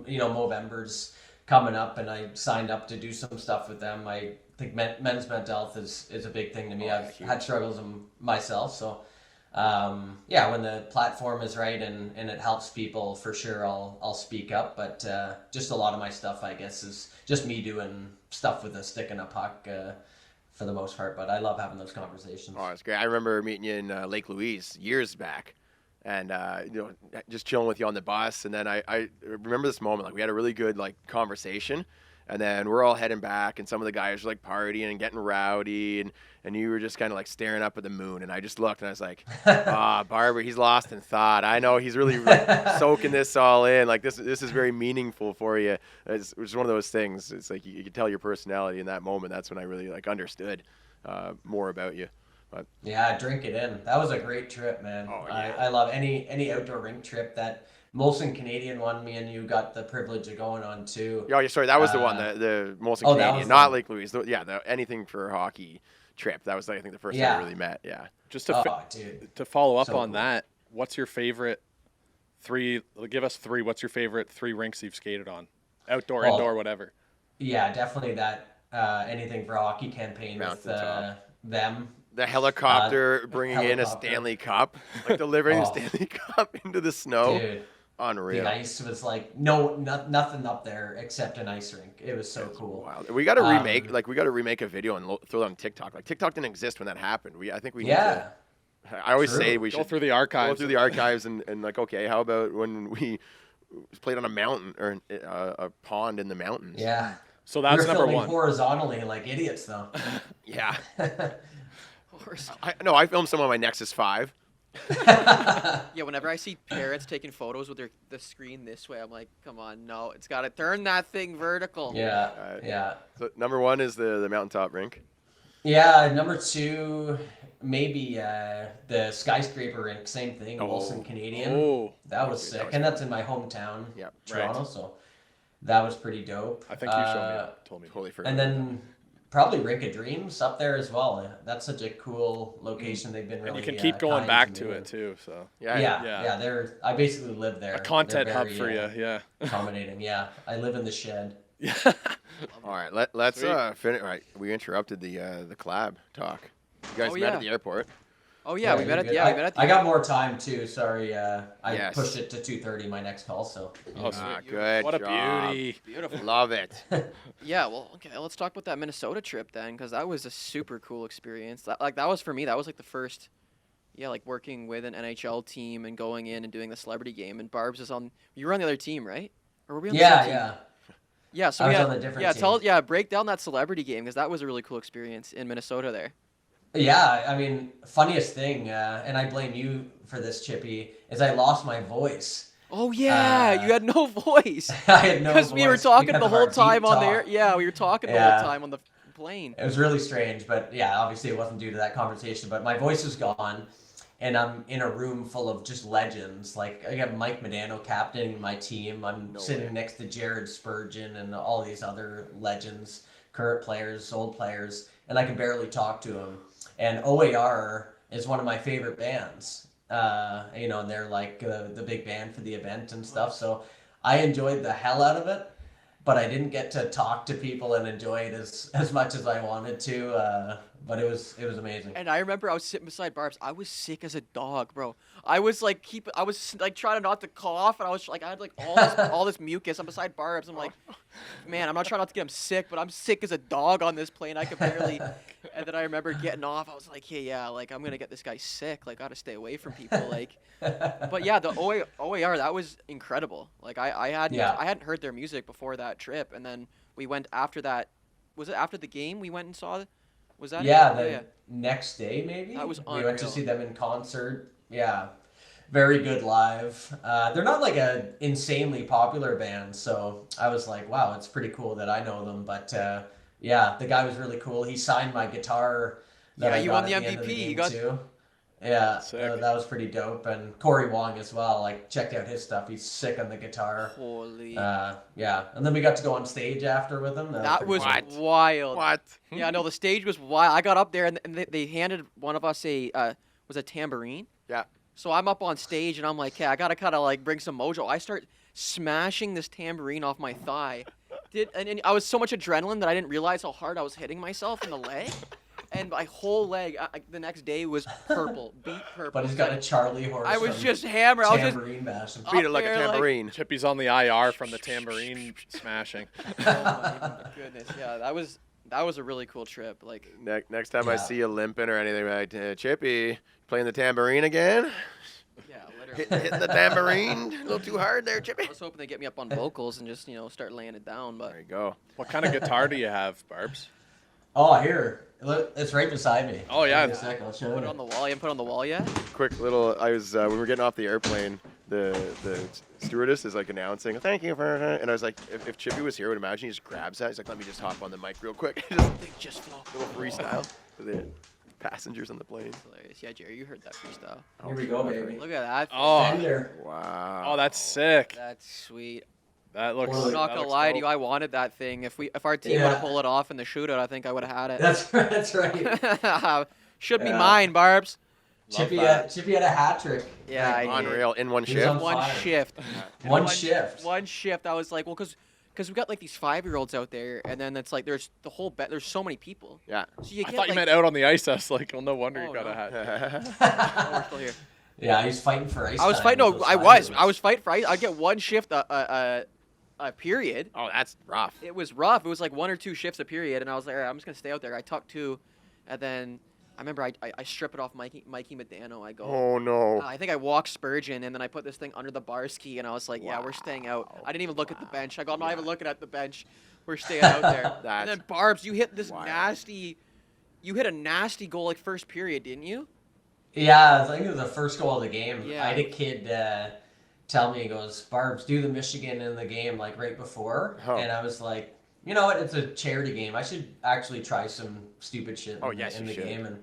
You know, Movember's coming up, and I signed up to do some stuff with them. I think men's mental health is a big thing to me. I've had struggles myself, so yeah, when the platform is right and it helps people, for sure I'll speak up. But just a lot of my stuff, I guess, is just me doing stuff with a stick and a puck. For the most part, but I love having those conversations. Oh, it's great. I remember meeting you in Lake Louise years back, and you know, just chilling with you on the bus. And then I remember this moment, like we had a really good like conversation, and then we're all heading back, and some of the guys were like partying and getting rowdy, and you were just kind of like staring up at the moon. And I just looked, and I was like, Barber, he's lost in thought. I know he's really soaking this all in. Like this is very meaningful for you. It's one of those things. It's like you can tell your personality in that moment. That's when I really like understood more about you. But yeah, drink it in. That was a great trip, man. Oh, yeah. I love any outdoor rink trip. That Molson Canadian one, me and you got the privilege of going on too. Oh, yeah, sorry, that was the one, the Molson that Canadian, was not the- Lake Louise. Anything for hockey trip. That was, I think, the first time we really met. Yeah. Just Dude. to follow up So on cool. that, what's your favorite three? Give us three. What's your favorite 3 rinks you've skated on? Outdoor, indoor, whatever. Yeah, definitely that anything for a hockey campaign with Mountaintop. them. The helicopter bringing in a helicopter. Stanley Cup, like delivering a Stanley Cup into the snow. Dude, Unreal. the ice was like nothing up there except an ice rink. It was so cool. Wild. We got to remake a video and throw it on TikTok. Like TikTok didn't exist when that happened. I think we need to. I always True. say we Go should through the archives. Go through the archives and like, okay, how about when we played on a mountain or a pond in the mountains? Yeah. So that's we were number filming 1. horizontally like idiots though. Yeah. I filmed some on my Nexus 5. Yeah, whenever I see parents taking photos with the screen this way, I'm like, come on, no, it's got to turn that thing vertical. Yeah. So number 1 is the mountaintop rink. Yeah, number 2, maybe the skyscraper rink. Same thing, Wilson Canadian. Oh, That was that sick, was and that's in my hometown, Yep. Toronto. Right. So that was pretty dope. I think you told me. Totally forgot. And then probably Rink of Dreams up there as well. That's such a cool location. They've been really And you can keep going kind back me to with. it too. So Yeah. I basically live there. a content They're hub very, for you. Yeah. accommodating. Yeah, I live in the shed. Yeah. All right, let's Sweet. finish. Right, we interrupted the collab talk. You guys Oh, met yeah. at the airport. Oh yeah, we you're met at good. we met at the. I got more time too. Sorry, I Yes. pushed it to 2:30. My next call. So Oh, Ah, sweet. good What a job. beauty. Beautiful. Love it. Yeah, well, okay, let's talk about that Minnesota trip then, because that was a super cool experience. That was for me. That was like the first, like working with an NHL team and going in and doing the celebrity game. And Barb's is on. You were on the other team, right? Or were we on the same team? yeah. Yeah, so I we was had, on the different team. break down that celebrity game because that was a really cool experience in Minnesota there. Yeah, I mean, funniest thing, and I blame you for this, Chippy, is I lost my voice. Oh yeah, you had no voice. I had no Because we were voice talking because the of whole our deep time on talk. there. Yeah, we were talking the Yeah. whole time on the plane. It was really strange, but yeah, obviously it wasn't due to that conversation. But my voice was gone, and I'm in a room full of just legends. Like I got Mike Modano captaining my team. I'm sitting next to Jared Spurgeon and all these other legends, current players, old players, and I can barely talk to them. And OAR is one of my favorite bands. And they're like the big band for the event and stuff. So I enjoyed the hell out of it, but I didn't get to talk to people and enjoy it as much as I wanted to. But it was amazing. And I remember I was sitting beside Barb's. I was sick as a dog, bro. I was like trying not to cough, and I had like all this mucus. I'm beside Barb's. I'm like, man, I'm not trying not to get him sick, but I'm sick as a dog on this plane. I could barely. And then I remember getting off. I was like, yeah, like I'm gonna get this guy sick. Like, gotta stay away from people. Like, but yeah, the OAR that was incredible. Like I hadn't heard their music before that trip, and then we went after that. Was it after the game we went and saw? Was that the next day maybe? That was We went to unreal. see them in concert. Yeah. Very good live. They're not like a insanely popular band, so I was like, wow, it's pretty cool that I know them. But yeah, the guy was really cool. He signed my guitar that Yeah, I you got won at the the end of the MVP. You game got- too. Yeah, Sick. that was pretty dope. And Corey Wong as well. Like, checked out his stuff. He's sick on the guitar. Holy. Yeah, and then we got to go on stage after with him. That pretty was cool. wild. What? Yeah, no, the stage was wild. I got up there and they handed one of us was a tambourine. Yeah. So I'm up on stage and I'm like, I gotta kind of like bring some mojo. I start smashing this tambourine off my thigh. And I was so much adrenaline that I didn't realize how hard I was hitting myself in the leg. And my whole leg the next day was purple, beat purple. But he's got a Charlie horse. I was from just hammered. I was just tambourine bashing. Beat it like a there, like- tambourine. Chippy's on the IR from the tambourine smashing. oh my goodness. Yeah, that was a really cool trip. Like, Next time I Yeah. see you limping or anything, like Chippy, playing the tambourine again? yeah, literally. Hitting the tambourine a little too hard there, Chippy. I was hoping they get me up on vocals and just start laying it down, but There you go. What kind of guitar do you have, Barbs? Oh, here. Look, it's right beside me. Oh, yeah. Give me a sec, I'll show put you. it on the wall. You haven't put it on the wall yet? Quick little. I was when we were getting off the airplane. The stewardess is like announcing, "Thank you for," and I was like, if Chippy was here, I would imagine he just grabs that. He's like, "Let me just hop on the mic real quick." Just a little freestyle for the passengers on the plane. Hilarious. Yeah, Jerry, you heard that freestyle. Here we go, baby. Look at that. Oh, Fender. Wow. oh, that's sick. That's sweet. That looks. I'm I'm not that gonna looks lie to dope. you. I wanted that thing. If our team Yeah. would have pulled it off in the shootout, I think I would have had it. That's right. Should be Yeah. mine, Barbs. Love Chippy that. had a hat trick. Yeah, Like, I did. Unreal in one He was shift. on One fire. shift. One shift. One shift. I was like, well, because we got like these 5-year-olds out there, and then it's like there's the whole there's so many people. Yeah. So you I get thought you like, meant out on the ice. I was like, oh, no wonder Oh, you got no. a hat. oh, we're still here. Yeah, he's fighting for ice. I was time fighting. with No, those I was. five-year-olds. I was fighting for. I get one shift a period. Oh, that's rough. It was rough. It was like 1 or 2 shifts a period, and I was like, all right, I'm just gonna stay out there. I tucked 2, and then I remember I strip it off Mikey Modano. I go. Oh no. I think I walked Spurgeon, and then I put this thing under the bar ski, and I was like, yeah, we're staying out. I didn't even look at the bench. I go, I'm not even looking at the bench. We're staying out there. And That's then Barbs, you hit this wild. you hit a nasty goal like first period, didn't you? Yeah, I think it was the first goal of the game. Yeah. I had a kid tell me, he goes, Barbs, do the Michigan in the game like right before. Oh. And I was like, You know what? It's a charity game. I should actually try some stupid shit in the should. game. And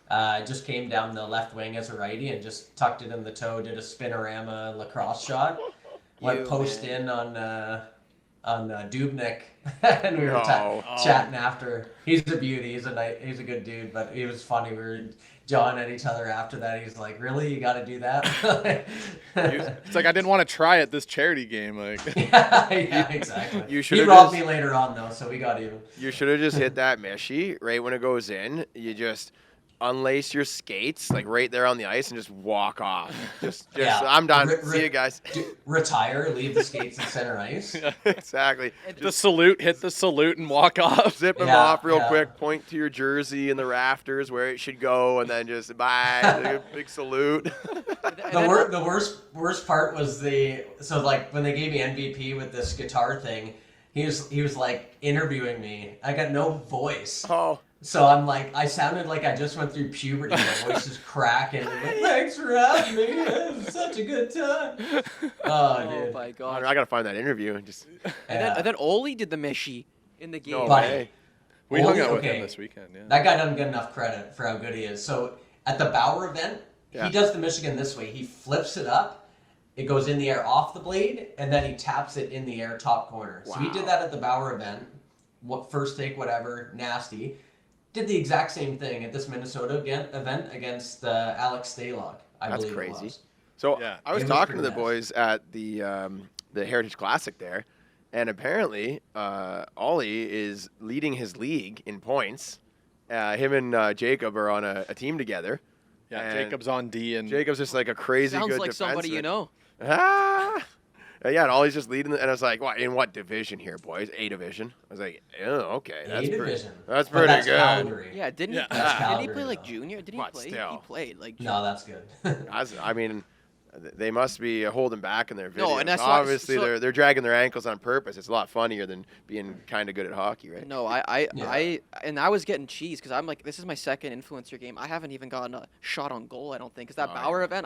I just came down the left wing as a righty and just tucked it in the toe, did a spinorama lacrosse shot, went post in on Dubnik, and we were chatting after. He's a beauty. He's a good dude, but he was funny. We were jawing at each other after that. He's like, "Really, you got to do that?" It's like I didn't want to try at this charity game. Like, yeah, exactly. He robbed me later on though, so we got even. You should have just hit that Mishy right when it goes in. You just unlace your skates like right there on the ice and just walk off. Just I'm done. See you guys. Retire, leave the skates in center ice. Exactly. hit the salute and walk off. Zip them off real quick, point to your jersey in the rafters where it should go, and then just bye, big salute. The worst part was when they gave me MVP with this guitar thing, he was like interviewing me. I got no voice. Oh. So I'm like, I sounded like I just went through puberty. My voice is cracking. Like, thanks for having me. It was such a good time. Oh, dude. My God. I gotta find that interview and just. And then Oli did the Mishy in the game. No Buddy, way. We hung out with him this weekend. Yeah. That guy doesn't get enough credit for how good he is. So at the Bauer event, he does the Michigan this way. He flips it up. It goes in the air off the blade, and then he taps it in the air top corner. Wow. So he did that at the Bauer event. First take, whatever, nasty. Did the exact same thing at this Minnesota event against Alex Stalock, I believe crazy. it was. So I was talking to the nice. boys at the Heritage Classic there, and apparently Ollie is leading his league in points. Him and Jacob are on a team together. Yeah, and Jacob's on D, and Jacob's just like a crazy Sounds good like defenseman. somebody you know. Ah. Yeah, and Ollie's just leading, and I was like, "What? In what division here, boys? A division." I was like, "Oh, okay, that's division. That's But pretty that's good." Calgary. Yeah, didn't Yeah. he? That's Didn't he Calgary, play like though. junior? Didn't he But play? still. He played like. No, that's good. I mean, they must be holding back in their videos. No, and that's why- obviously they're dragging their ankles on purpose. It's a lot funnier than being kind of good at hockey, right? No, I was getting cheese because I'm like, this is my second influencer game. I haven't even gotten a shot on goal. I don't think because that Bauer event,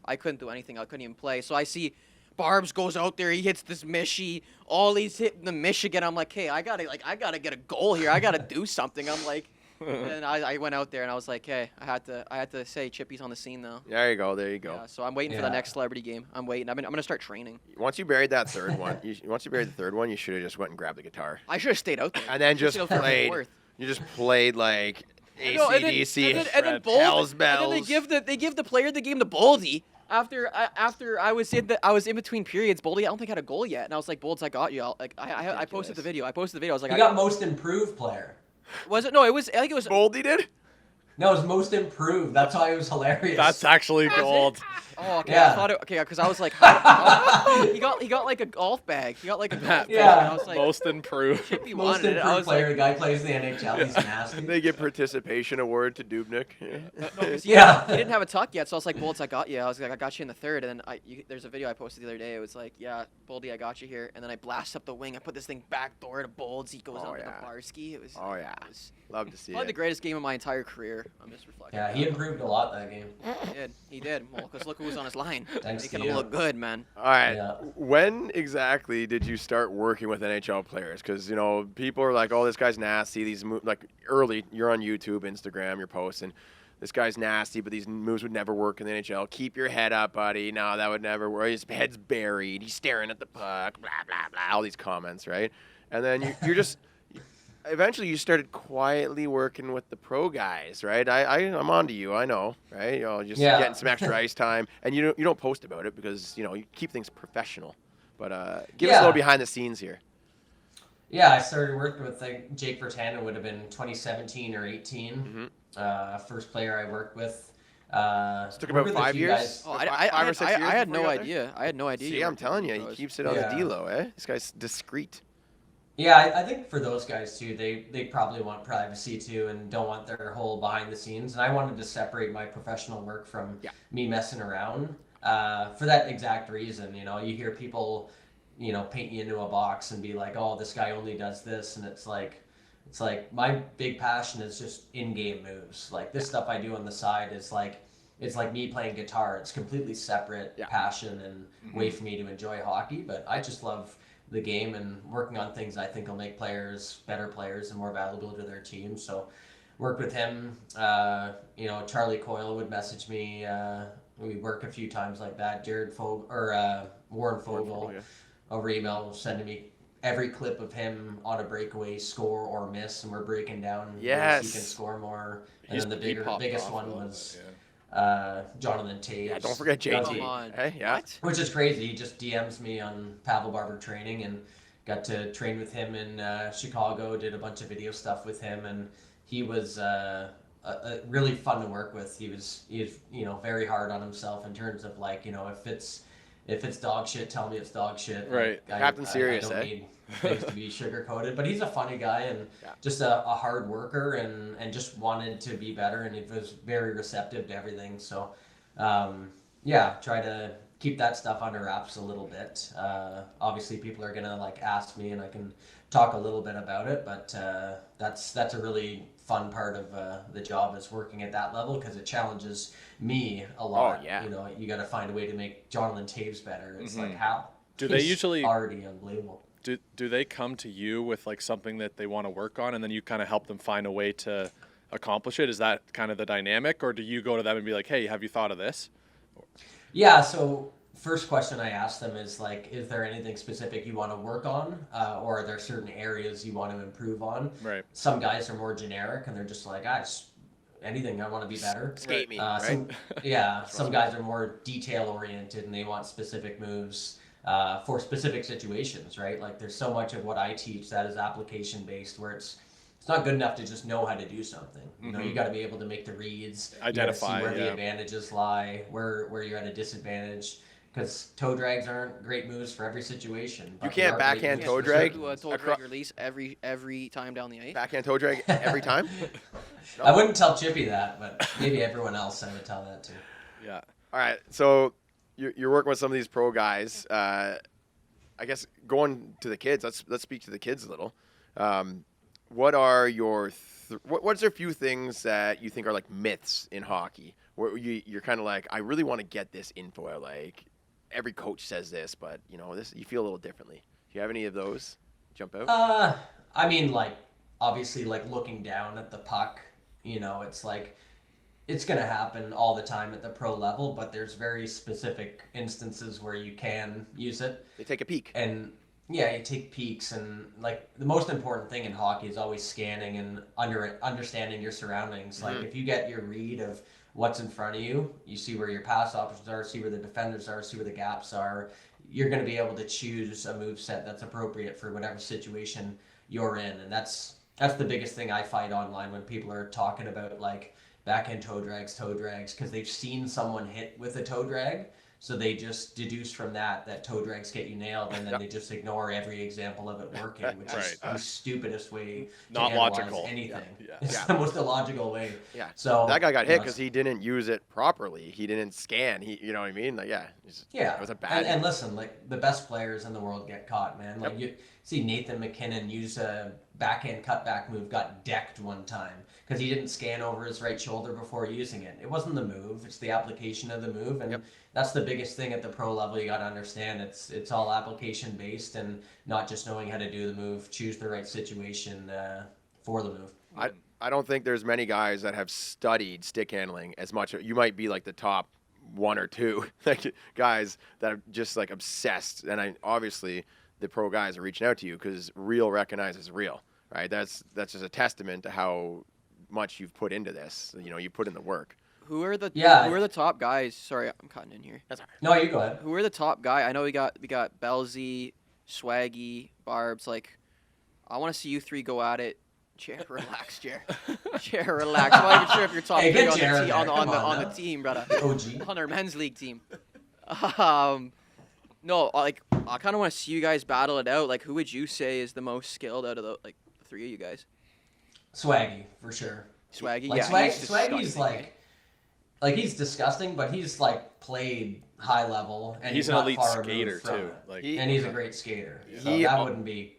I couldn't do anything. I couldn't even play. So I see Barbs goes out there. He hits this Mishy. Ollie's hitting the Mish again. I'm like, hey, I gotta get a goal here. I gotta do something. I'm like, and I went out there and I was like, hey, I had to say Chippy's on the scene though. There you go. Yeah, so I'm waiting for the next celebrity game. I'm waiting. I'm gonna start training. Once you buried that third one, you should have just went and grabbed the guitar I should have stayed out there. and then just Stayed out there for played. fourth. You just played like No, and then- AC/DC, and then Hell's Bold, Bells. and then they give the player of the game to Boldy after I was in between periods. Boldy I don't think had a goal yet, and I was like, Bolds, I got you. I posted the video. I was like, He got most improved player. was it? No, it was. I think it was. Boldy did. No, it was most improved. That's why it was hilarious. that's actually gold. Oh, okay. Yeah. I thought it. Okay, because I was like, he got like a golf bag. He got like a golf bag. Yeah. And I was like, Most improved. Chippy most wanted it. I improved was player. like, The guy plays in the NHL. He's nasty. They give participation award to Dubnik. Yeah. he didn't have a tuck yet, so I was like, Bolds, I got you. I was like, I got you in the third, and then there's a video I posted the other day. It was like, yeah, Boldy, I got you here, and then I blast up the wing. I put this thing back door to Bolds. He goes up to the Barsky. It was. Oh yeah, It was love to see probably the it. greatest game of my entire career. I'm just reflecting. Yeah, he improved a lot that game. He did. Well, because look who was on his line. Thanks Making to him you. look good, man. All right. Yeah. When exactly did you start working with NHL players? Because people are like, "Oh, this guy's nasty." These like early, you're on YouTube, Instagram, you're posting. This guy's nasty, but these moves would never work in the NHL. Keep your head up, buddy. No, that would never work. His head's buried. He's staring at the puck. Blah blah blah. All these comments, right? And then you're just. Eventually, you started quietly working with the pro guys, right? I'm on to you. I know, right? Just getting some extra ice time, and you don't post about it because you keep things professional. But give us a little behind the scenes here. Yeah, I started working with Jake Vertanen. Would have been 2017 or 18. First player I worked with. It took about 5 years. Guys. Oh, 5 or 6 years. I had before no you got there? idea. I had no idea. See, you I'm were telling you, doing he pros. keeps it on Yeah. the D-low, eh? This guy's discreet. Yeah, I think for those guys too, they probably want privacy too and don't want their whole behind the scenes. And I wanted to separate my professional work from me messing around for that exact reason. You hear people, paint you into a box and be like, oh, this guy only does this. And it's like my big passion is just in-game moves. Like this stuff I do on the side is like, it's like me playing guitar. It's completely separate passion and way for me to enjoy hockey. But I just love the game and working on things I think will make players better players and more valuable to their team. So worked with him. Charlie Coyle would message me. We work a few times like that. Warren Fogle over email sending me every clip of him on a breakaway score or miss, and we're breaking down ways he can score more. And then the biggest one was Jonathan Taves. Yeah, don't forget JT. Come on. Hey, yeah. What? Which is crazy. He just DMs me on Pavel Barber training and got to train with him in Chicago, did a bunch of video stuff with him, and he was really fun to work with. He was very hard on himself in terms of if it's dog shit, tell me it's dog shit. Right. Captain Serious, I don't need things to be sugar coated, but he's a funny guy and just a hard worker and just wanted to be better, and he was very receptive to everything. So try to keep that stuff under wraps a little bit. Obviously people are gonna ask me and I can talk a little bit about it, but that's a really fun part of the job, is working at that level, because it challenges me a lot. Oh, yeah. You got to find a way to make Jonathan Taves better. It's how? Do they He's usually already unbelievable? do they come to you with something that they want to work on, and then you kind of help them find a way to accomplish it? Is that kind of the dynamic, or do you go to them and be like, hey, have you thought of this? Yeah, so first question I ask them is is there anything specific you want to work on, or are there certain areas you want to improve on? Right. Some guys are more generic and they're just anything, I want to be better. Skate me, right? Some guys are more detail oriented and they want specific moves for specific situations, right? There's so much of what I teach that is application based, where it's not good enough to just know how to do something. You got to be able to make the reads, identify see where the advantages lie, where you're at a disadvantage. Because toe drags aren't great moves for every situation. You can't backhand toe drag. Do a toe drag release every time down the ice. Backhand toe drag every time? No. I wouldn't tell Chippy that, but maybe everyone else I would tell that too. Yeah. All right, so you're working with some of these pro guys. I guess going to the kids, let's speak to the kids a little. What are your what's a few things that you think are myths in hockey, where you're kind of I really want to get this info out, every coach says this, but this you feel a little differently. Do you have any of those jump out? I mean, obviously, looking down at the puck, it's gonna happen all the time at the pro level, but there's very specific instances where you can use it. They take a peek. And yeah, you take peeks, and the most important thing in hockey is always scanning and understanding your surroundings. If you get your read of what's in front of you, you see where your pass options are, see where the defenders are, see where the gaps are, you're going to be able to choose a move set that's appropriate for whatever situation you're in. And that's the biggest thing I fight online when people are talking about backhand toe drags, because they've seen someone hit with a toe drag. So they just deduce from that toe drags get you nailed, and then they just ignore every example of it working, which is the stupidest way to analyze anything. Yeah. It's the most illogical way. Yeah. So that guy got hit because he didn't use it properly. He didn't scan. You know what I mean? It was a bad. And listen, the best players in the world get caught, man. You see Nathan McKinnon use a backhand cutback move, got decked one time because he didn't scan over his right shoulder before using it. It wasn't the move; it's the application of the move, and that's the biggest thing at the pro level. You got to understand it's all application based, and not just knowing how to do the move. Choose the right situation for the move. I don't think there's many guys that have studied stick handling as much. You might be the top one or two guys that are just obsessed, and obviously the pro guys are reaching out to you because real recognizes real, right? That's just a testament to how much you've put into this. You put in the work. Who are the top guys? Sorry, I'm cutting in here. That's all right. No, you go ahead. Who are the top guy? I know we got Belzy, Swaggy, Barbs. I want to see you three go at it. Chair, relax, Chair. Chair, relax. I'm not even sure if you're top three on the team, brother. OG. On our men's league team. No, I kind of want to see you guys battle it out. Who would you say is the most skilled out of the three of you guys? Swaggy, for sure. Swaggy, Swaggy's he's disgusting, but he's played high level, and he's an elite skater too. And he's a great skater. So that wouldn't be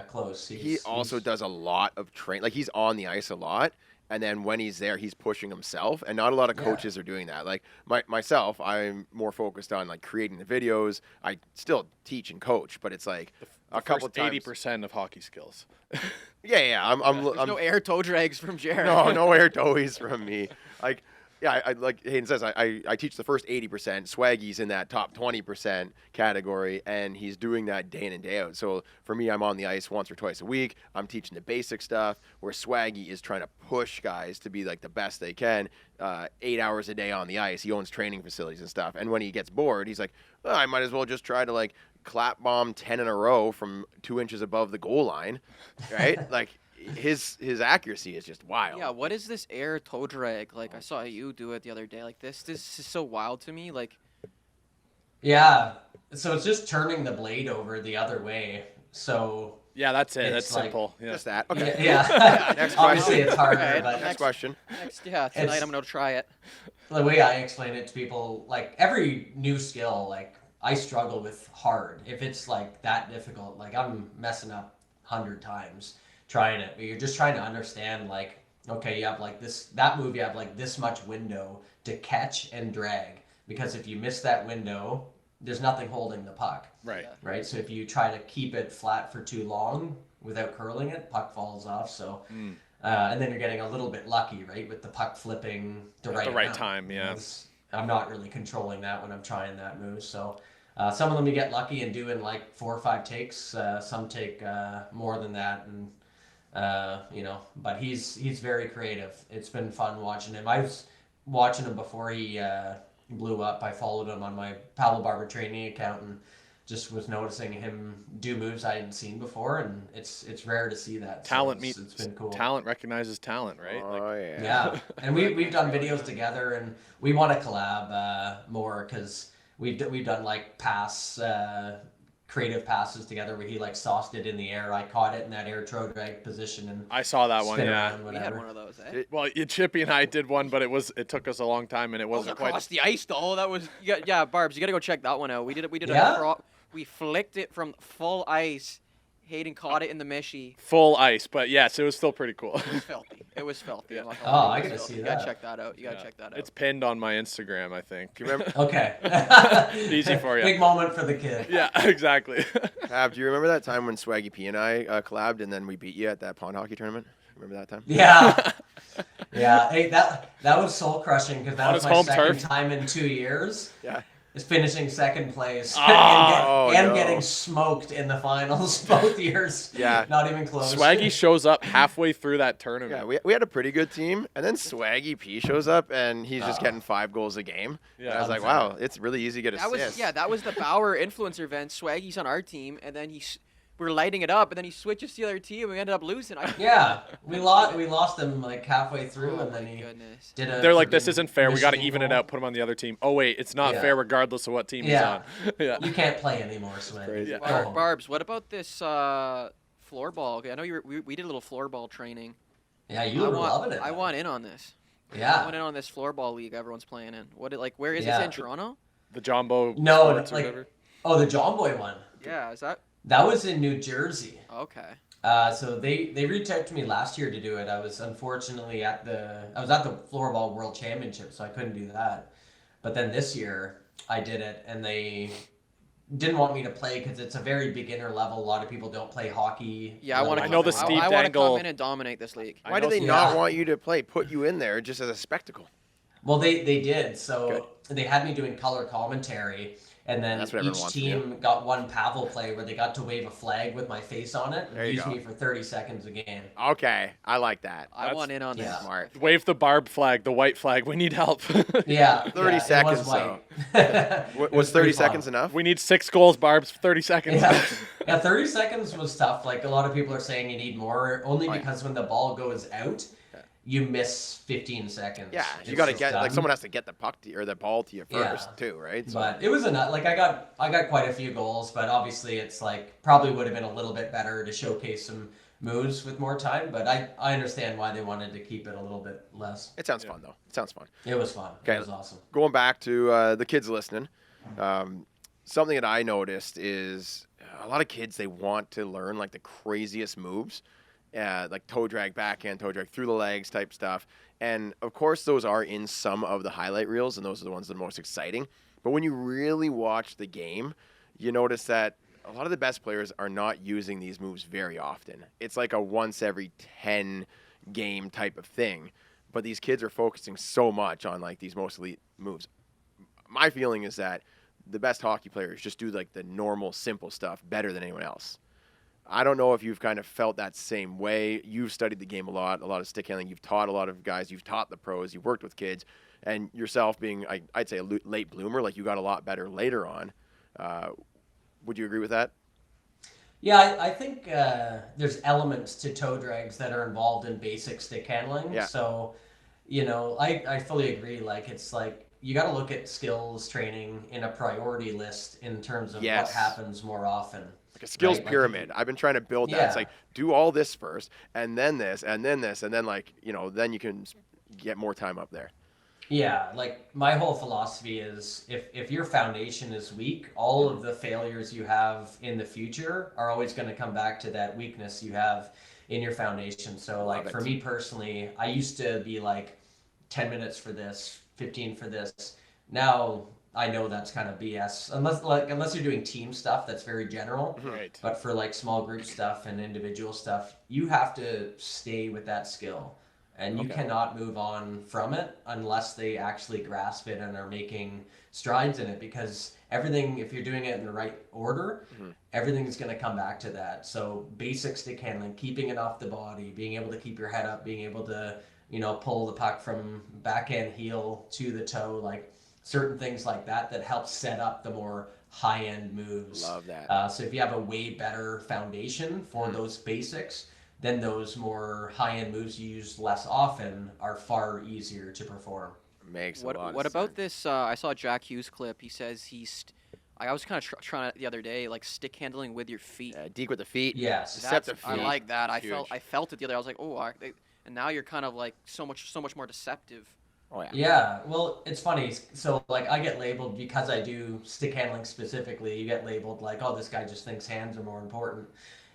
close. He also does a lot of he's on the ice a lot, and then when he's there, he's pushing himself. And not a lot of coaches are doing that. Like myself, I'm more focused on like creating the videos. I still teach and coach, but it's like a couple times. 80% of hockey skills. Yeah. I'm There's no air toe drags from Jared. no air toes from me. Like, yeah, I like Hayden says, I teach the first 80%. Swaggy's in that top 20% category, and he's doing that day in and day out. So for me, I'm on the ice once or twice a week. I'm teaching the basic stuff, where Swaggy is trying to push guys to be like the best they can, 8 hours a day on the ice. He owns training facilities and stuff. And when he gets bored, he's like, oh, I might as well just try to like clap bomb 10 in a row from 2 inches above the goal line, right? Like, his accuracy is just wild. Yeah, what is this air toe drag? Like, I saw you do it the other day. Like, this is so wild to me. Like, Yeah. So it's just turning the blade over the other way. So Yeah, that's it. It's That's like- simple. Yeah. Just that. Okay. yeah. Next Obviously, question. it's harder, Okay, but Next question. tonight It's- I'm going to try it. the way I explain it to people, like every new skill, like I struggle with hard. If it's like that difficult, like I'm messing up 100 times trying it. But you're just trying to understand, like, okay, you have like that move, you have like this much window to catch and drag. Because if you miss that window, there's nothing holding the puck, Right. right? So if you try to keep it flat for too long without curling it, puck falls off. So. And then you're getting a little bit lucky, right, with the puck flipping the At right the right amount. time, yeah. Because I'm not really controlling that when I'm trying that move. So some of them you get lucky and doing like 4 or 5 takes. Some take more than that, and But he's very creative. It's been fun watching him. I was watching him before he blew up. I followed him on my Pavel Barber training account and just was noticing him do moves I hadn't seen before, and it's rare to see that. Talent so meets it's been cool. talent recognizes talent, right? Like, Oh, yeah. Yeah, and we've done videos together, and we want to collab more because we've done like creative passes together where he like sauced it in the air. I caught it in that air toe drag position and I saw that one, spin yeah. around, We had whatever. one of those, eh? Well, Chippy and I did one, but it took us a long time, and it Those wasn't quite. across the ice, though. That was yeah, Barbs. You gotta go check that one out. We did Yeah? we flicked it from full ice. Hayden caught it in the meshy. Full ice, but yes, it was still pretty cool. It was filthy. It was filthy. I'm not Oh, gonna lie, I it was gotta filthy. see You gotta that. check that out. You gotta Yeah. check that out. It's pinned on my Instagram, I think. Do you remember? Okay. Easy for ya. Big moment for the kid. Yeah, exactly. Do you remember that time when Swaggy P and I collabed and then we beat you at that pond hockey tournament? Remember that time? Yeah. Yeah. Hey, that was soul crushing because that On was his my home second turf? time in 2 years. Yeah. Is finishing second place Oh, and no. getting smoked in the finals both years. Yeah. Not even close. Swaggy shows up halfway through that tournament. Yeah, we had a pretty good team, and then Swaggy P shows up, and he's just getting 5 goals a game. Yeah. And I was like, Unfair. wow, it's really easy to get that assists. was that was the Bauer influencer event. Swaggy's on our team, and then we were lighting it up, and then he switches to the other team, and we ended up losing. Yeah, we lost him like halfway through, Oh and then my he goodness. did a. They're like, this freaking isn't fair. We got to Michigan even it goal. out. Put him on the other team. Oh wait, it's not Yeah. fair regardless of what team Yeah. he's on. Yeah. You can't play anymore, Swaggy. crazy. Yeah. Go home. Barbs, what about this floorball? I know we did a little floorball training. Yeah, you were loving it. I want in on this. I Yeah. want in on this floorball league everyone's playing in. Where is Yeah. this in Toronto? The Jumbo. No, Sports or like whatever. oh, the John Boy one. Yeah, is that That was in New Jersey. okay? So they reached out to me last year to do it. I was unfortunately at the Floorball World Championship, so I couldn't do that. But then this year I did it, and they didn't want me to play because it's a very beginner level. A lot of people don't play hockey. Yeah, I want to. I know the I Steve want to Dangle- come in and dominate this league. I Why know did they some- not Yeah. want you to play? Put you in there just as a spectacle. Well, they did. So Good. they had me doing color commentary, and then That's what everyone each wants to team got one Pavel play where they got to wave a flag with my face on it There and you use go. me for 30 seconds a game. Okay, I like that. I That's- want in on this. Yeah. Smart. Wave the barb flag, the white flag. We need help. Yeah, 30 yeah, seconds, It was white. Was It was 30 pretty fun. seconds enough? We need 6 goals, Barbs, for 30 seconds. Yeah. Yeah, 30 seconds was tough. Like a lot of people are saying you need more, only Oh, yeah. because when the ball goes out, you miss 15 seconds. Yeah, you It's got to just get like done. someone has to get the puck to you, or the ball to you Yeah. first too, right? So, But it was enough. Like I got quite a few goals, but obviously it's like probably would have been a little bit better to showcase some moves with more time. But I understand why they wanted to keep it a little bit less. it sounds fun though. It sounds fun. It was fun. Okay. It was awesome. Going back to the kids listening, something that I noticed is a lot of kids, they want to learn like the craziest moves, like toe drag, backhand, toe drag through the legs type stuff. And of course, those are in some of the highlight reels, and those are the ones that are most exciting. But when you really watch the game, you notice that a lot of the best players are not using these moves very often. It's like a once every 10 game type of thing. But these kids are focusing so much on like these most elite moves. My feeling is that the best hockey players just do like the normal, simple stuff better than anyone else. I don't know if you've kind of felt that same way. You've studied the game a lot of stick handling. You've taught a lot of guys. You've taught the pros. You've worked with kids. And yourself being, I'd say, a late bloomer, like you got a lot better later on. Would you agree with that? Yeah, I think there's elements to toe drags that are involved in basic stick handling. Yeah. So, I fully agree. Like, it's like you got to look at skills training in a priority list in terms of what happens more often. Like a skills right? pyramid. I've been trying to build that. Yeah. It's like, do all this first, and then this, and then this, and then like, then you can get more time up there. Yeah, like my whole philosophy is if your foundation is weak, all of the failures you have in the future are always going to come back to that weakness you have in your foundation. So like for me personally, I used to be like 10 minutes for this, 15 for this. Now I know that's kind of BS unless you're doing team stuff that's very general. Right. But for like small group stuff and individual stuff, you have to stay with that skill. And you cannot move on from it unless they actually grasp it and are making strides in it, because everything, if you're doing it in the right order, everything is going to come back to that. So basic stick handling, keeping it off the body, being able to keep your head up, being able to, pull the puck from backhand heel to the toe, like certain things like that help set up the more high-end moves. Love that. So if you have a way better foundation for those basics, then those more high-end moves you use less often are far easier to perform. Makes a lot of sense. What about this? I saw a Jack Hughes clip. He says I was kind of trying it the other day, like stick handling with your feet. Deke with the feet. Yes. Deceptive feet. I like that. I Huge. felt it the other day. I was like, and now you're kind of like so much more deceptive. Oh, yeah. Yeah, well, it's funny. So, like, I get labeled because I do stick handling specifically. You get labeled like, oh, this guy just thinks hands are more important.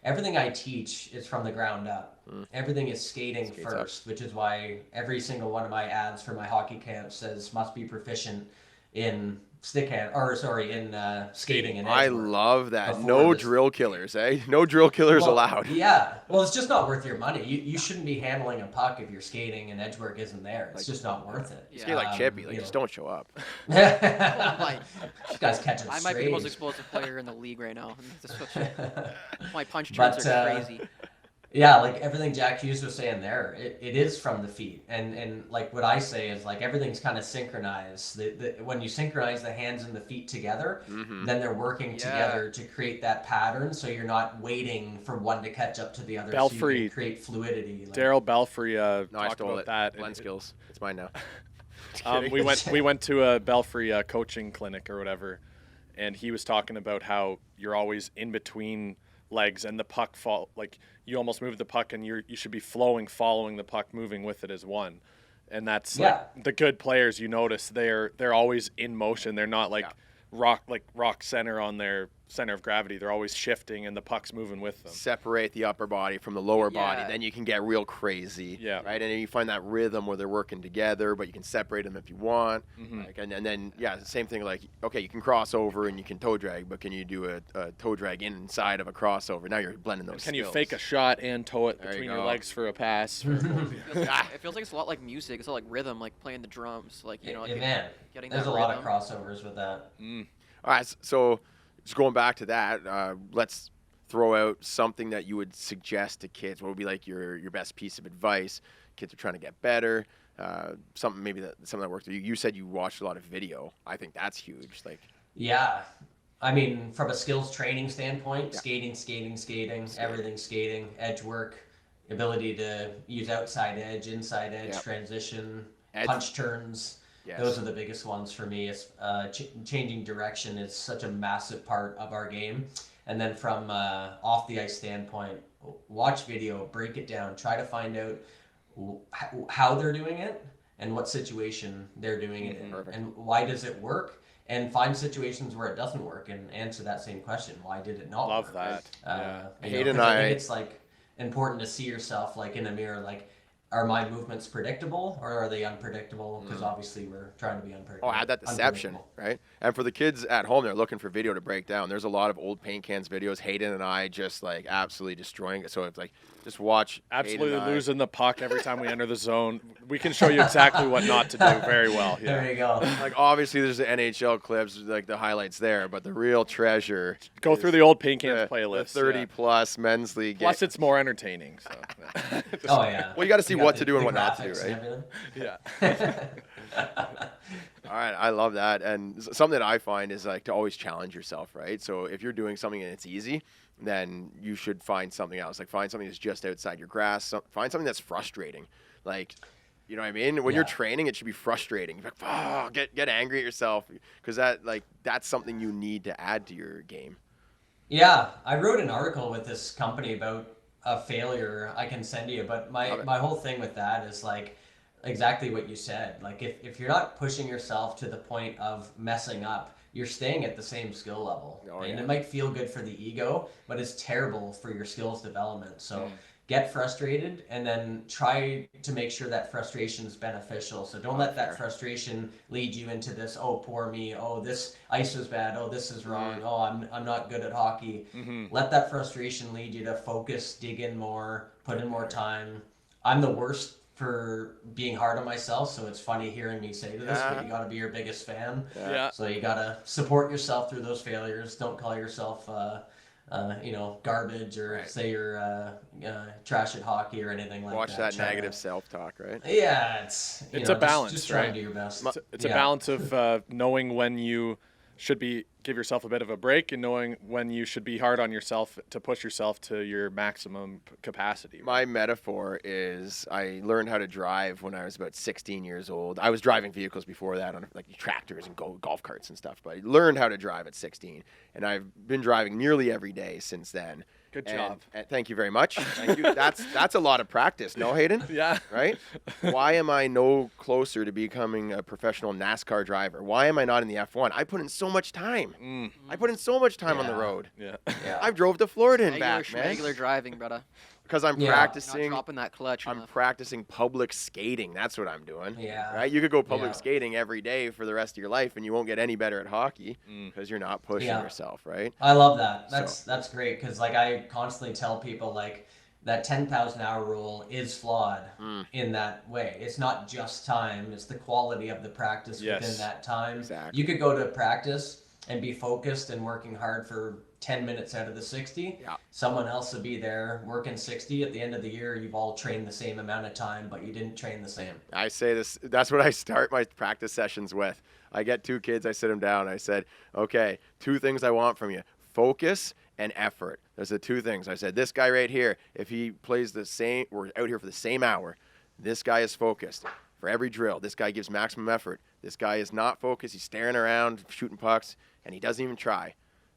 Everything I teach is from the ground up. Everything is skating first, which is why every single one of my ads for my hockey camp says must be proficient in skating and I edge work love that. before No this. drill killers, eh? No drill killers allowed. Yeah. Well, it's just not worth your money. You shouldn't be handling a puck if your skating and edge work isn't there. It's just not worth it. You skate like Chippy, like just don't show up. This Like, guy's catching I might be the most strays. explosive player in the league right now. My punch But, turns are crazy. Yeah, like everything Jack Hughes was saying there, it is from the feet. And like what I say is like everything's kind of synchronized. When you synchronize the hands and the feet together, then they're working together to create that pattern, so you're not waiting for one to catch up to the other, so you Belfry. can create fluidity. Like, Daryl Belfry No, I talked stole about it. that. Blend skills. It's mine now. We went to a Belfry coaching clinic or whatever, and he was talking about how you're always in between legs and the puck like you almost move the puck and you should be following the puck, moving with it as one. And that's like the good players, you notice they're always in motion. They're not like rock center on their center of gravity. They're always shifting and the puck's moving with them. Separate the upper body from the lower body, Yeah. then you can get real crazy. Yeah. Right? And then you find that rhythm where they're working together, but you can separate them if you want. Like, and then, the same thing, like, okay, you can cross over and you can toe drag, but can you do a toe drag inside of a crossover? Now you're blending those Can you skills. fake a shot and toe it There you between your go. legs for a pass? It feels like it's a lot like music. It's all like rhythm, like playing the drums, like like man, getting there's that a lot rhythm. of crossovers with that. All right, so just going back to that, let's throw out something that you would suggest to kids. What would be like your best piece of advice? Kids are trying to get better. Something that worked for you. You said you watched a lot of video. I think that's huge. Like, Yeah. I mean, from a skills training standpoint, skating, everything skating, edge work, ability to use outside edge, inside edge, transition, punch turns. Yes. Those are the biggest ones for me. Is changing direction is such a massive part of our game. And then from off the ice standpoint, watch video, break it down, try to find out how they're doing it and what situation they're doing it in, and why does it work, and find situations where it doesn't work and answer that same question. Why did it not Love work? that. Yeah. Hayden and 'cause I I- think it's like important to see yourself like in a mirror, like, are my movements predictable or are they unpredictable? Because obviously we're trying to be unpredictable. Oh, add that deception, right? And for the kids at home, they're looking for video to break down. There's a lot of old paint cans videos. Hayden and I just like absolutely destroying it. So it's like, just watch. Absolutely Hayden and I. losing the puck every time we enter the zone. We can show you exactly what not to do very well. Yeah. There you go. Like obviously there's the NHL clips, like the highlights there, but the real treasure. Go is through the old paint cans the playlist. 30 yeah. plus men's league. Plus, it's more entertaining. So. Oh yeah. Well, you got to see got what the- to do and the what not to do, graphics right? and everything. yeah. All right, I love that. And something that I find is like to always challenge yourself, right? So if you're doing something and it's easy, then you should find something else. Like find something that's just outside your grasp. Find something that's frustrating. Like, you know what I mean? When you're training, it should be frustrating. Like, oh, get angry at yourself because that's something you need to add to your game. Yeah, I wrote an article with this company about a failure I can send you, but my whole thing with that is like exactly what you said. Like if you're not pushing yourself to the point of messing up, you're staying at the same skill level. Oh, and yeah. it might feel good for the ego, but it's terrible for your skills development. So get frustrated and then try to make sure that frustration is beneficial. So don't let that frustration lead you into this, oh, poor me, oh, this ice was bad, oh, this is wrong, oh, I'm not good at hockey. Let that frustration lead you to focus, dig in more, put in more time. I'm the worst for being hard on myself, so it's funny hearing me say this, but you got to be your biggest fan. Yeah. So you got to support yourself through those failures. Don't call yourself garbage or say you're trash at hockey or anything like Watch that. that negative self-talk, right? Yeah, it's a balance, Just try right? and do your best. It's a balance of knowing when you should give yourself a bit of a break and knowing when you should be hard on yourself to push yourself to your maximum capacity. My metaphor is I learned how to drive when I was about 16 years old. I was driving vehicles before that on like tractors and golf carts and stuff, but I learned how to drive at 16, and I've been driving nearly every day since then. Good job. And thank you very much. Thank you. That's a lot of practice, no, Hayden? Yeah. Right? Why am I no closer to becoming a professional NASCAR driver? Why am I not in the F1? I put in so much time. I put in so much time on the road. Yeah. I've drove to Florida and back, man. Regular driving, brother. Because I'm Not practicing. dropping that clutch. I'm enough. practicing public skating. That's what I'm doing. Yeah. Right? You could go public Yeah. skating every day for the rest of your life, and you won't get any better at hockey because you're not pushing Yeah. yourself, right? I love that. That's great because like I constantly tell people like that 10,000 hour rule is flawed in that way. It's not just time; it's the quality of the practice within that time. Exactly. You could go to practice and be focused and working hard for 10 minutes out of the 60. Yeah. Someone else will be there working 60. At the end of the year, you've all trained the same amount of time, but you didn't train the same. I say this. That's what I start my practice sessions with. I get two kids. I sit them down. I said, okay, two things I want from you: focus and effort. Those are the two things. I said, this guy right here, if he plays the same, we're out here for the same hour. This guy is focused for every drill. This guy gives maximum effort. This guy is not focused. He's staring around, shooting pucks, and he doesn't even try.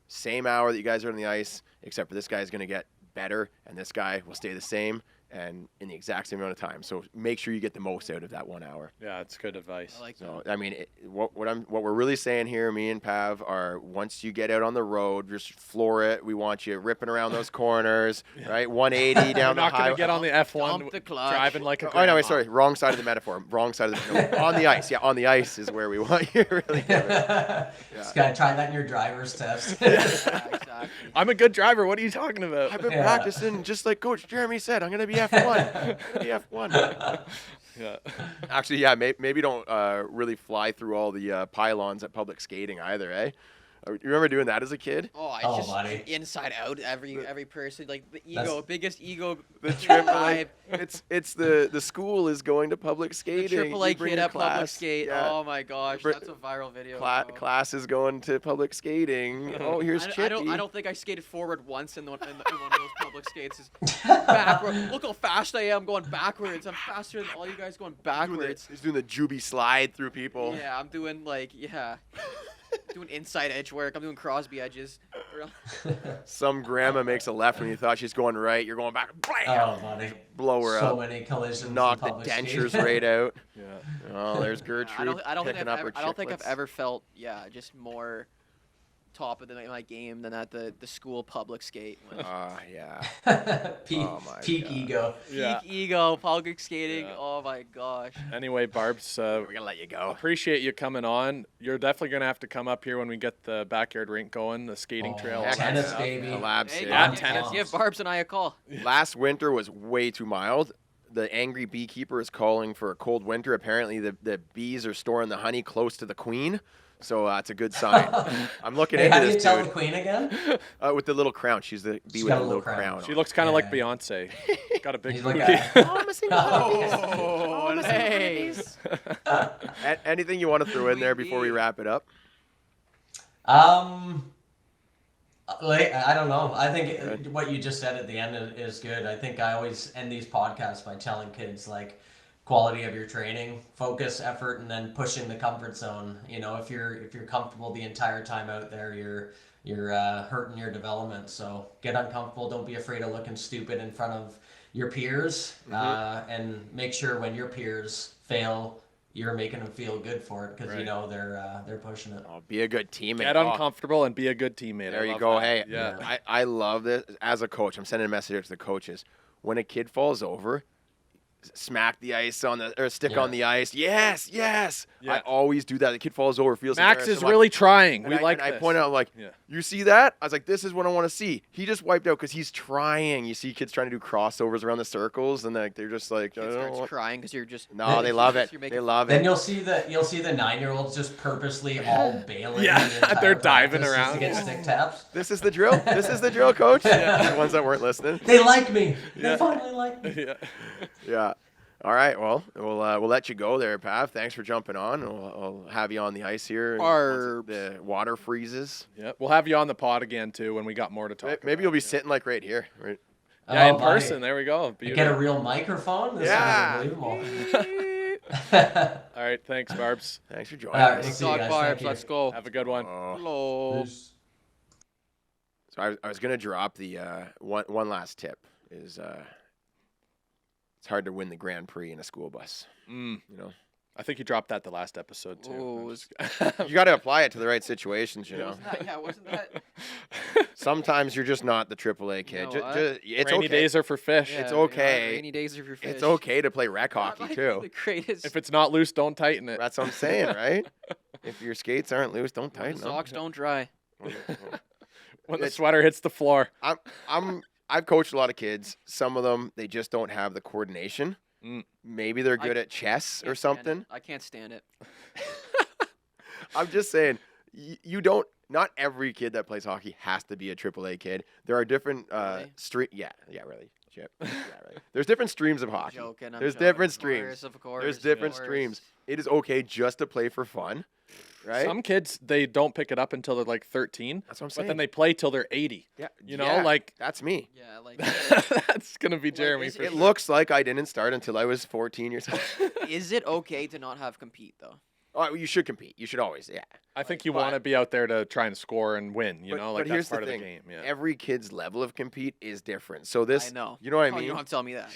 Same hour that you guys are on the ice, except for this guy is going to get better, and this guy will stay the same and in the exact same amount of time. So make sure you get the most out of that 1 hour. Yeah, it's good advice. I like that. So I mean, what we're really saying here, me and Pav, are once you get out on the road, just floor it. We want you ripping around those corners, right? 180 down the Not going highway. to get on the F1 Dump the clutch. driving like a Oh, no, grandma. sorry. Wrong side of the metaphor. Wrong side of the no, on the ice. Yeah, on the ice is where we want you to really give it. Just gotta try that in your driver's test. Yeah, exactly. I'm a good driver. What are you talking about? I've been practicing just like Coach Jeremy said. I'm going to be F1. I'm gonna be F1. Yeah. Actually, yeah, maybe don't really fly through all the pylons at public skating either, eh? You remember doing that as a kid? Oh, I Oh, just buddy. inside out every person, like the ego, That's- biggest ego. The trip, vibe. it's the school is going to public The skating. triple A You bring kid your at public class. skate. Yeah. Oh my gosh, Br- that's a viral video. bro. Class is going to public skating. Oh, here's Chippy. I don't think I skated forward once in one of those public skates. It's backward. Look how fast I am going backwards. I'm faster than all you guys going backwards. He's doing the Juby slide through people. Yeah, I'm doing doing inside edge work. I'm doing Crosby edges. Some grandma makes a left when you thought she's going right. You're going back. Blam! Oh, buddy. Blow her So up. many collisions. Knock in the public dentures skating. right out. Yeah. Oh, there's Gertrude I don't think picking I've up her ever, I don't think I've chiclets. ever felt just more top of my game than at the school public skate. When Yeah. peak Oh my peak God. ego. Yeah. Peak ego, public skating. Yeah. Oh my gosh. Anyway, Barbs, We're gonna let you go. appreciate you coming on. You're definitely gonna have to come up here when we get the backyard rink going, the skating trail, all that tennis, stuff. baby. The lab Hey, city. Yeah, give- tennis. give Barbs and I a call. Last winter was way too mild. The angry beekeeper is calling for a cold winter. Apparently, the bees are storing the honey close to the queen, so it's a good sign. I'm looking Hey, into how do you this, tell dude. the queen again? With the little crown. She's the bee She's with got the a little little crown. crown. She on. looks kind of like Yeah. Beyonce. Got a big He's booty. like Oh, nice. Anything you want to throw in there before we wrap it up? Like, I don't know. I think what you just said at the end is good. I think I always end these podcasts by telling kids like quality of your training, focus, effort, and then pushing the comfort zone. You know, if you're comfortable the entire time out there, you're hurting your development. So get uncomfortable. Don't be afraid of looking stupid in front of your peers, and make sure when your peers fail, you're making them feel good for it because you Right. know they're pushing it. Oh, be a good teammate. Get uncomfortable and be a good teammate. There I you love go. that. Hey, Yeah. I love this. As a coach, I'm sending a message out to the coaches. When a kid falls over, smack the ice on the or stick on the ice. Yes. Yeah. I always do that. The kid falls over, feels Max embarrassed. is I'm like- really trying. and We I, like and I this. point out, like, Yeah. you see that? I was like, this is what I want to see. He just wiped out because he's trying. You see kids trying to do crossovers around the circles, and they're just like, I Kid don't starts want- crying because you're just. no, they love it. You're They making love Then it. you'll see the 9-year-olds just purposely all bailing. Yeah, the entire they're diving practice just around. to get stick taps. This is the drill. This is the drill, coach. The ones that weren't listening. They like me. Yeah. They finally like me. Yeah. Yeah. All right. Well, we'll let you go there, Pav. Thanks for jumping on. I'll have you on the ice here once Barbs. the water freezes. Yeah. We'll have you on the pod again too when we got more to talk. Maybe about. you'll be sitting like right here. Right? Yeah, in Oh, person. There we go. Get a Beautiful. real microphone. This Yeah. is unbelievable. All right. Thanks, Barbs. Thanks for joining All right, us. see you Dog guys. Barbs, Thank you. let's go. Have a good one. Oh. Hello. So I was gonna drop the one last tip is it's hard to win the Grand Prix in a school bus. Mm. You know, I think you dropped that the last episode too. Oh, I'm was- just- you got to apply it to the right situations. You know, Wasn't that? sometimes you're just not the AAA kid. No, It's Rainy okay. days are for fish. It's okay. Rainy days are for fish. It's okay to play rec Not hockey like too. The greatest. If it's not loose, don't tighten it. That's what I'm saying, right? If your skates aren't loose, don't when the tighten them. socks don't dry. When the It's- sweater hits the floor. I've coached a lot of kids. Some of them they just don't have the coordination. Mm. Maybe they're good at chess or Can't stand something. it. I can't stand it. I'm just saying, you don't. Not every kid that plays hockey has to be a AAA kid. There are different Really? Yeah, really, Chip. Yeah, really. There's different streams of hockey. I'm There's joking. different Of streams. course, of course. There's of different course. streams. It is okay just to play for fun, right? Some kids they don't pick it up until they're like 13, That's what I'm but saying. then they play till they're 80. yeah, You know, yeah, like that's me. Yeah, like that's gonna be Jeremy is for It sure. looks like I didn't start until I was 14 years old. is it okay to not have compete though? Oh, you should compete. You should always, yeah. I think you but- want to be out there to try and score and win. You But- know, but like here's that's part the of the thing. game. Yeah. Every kid's level of compete is different. So this, I know. you know what I Oh, mean? you don't have to tell me that.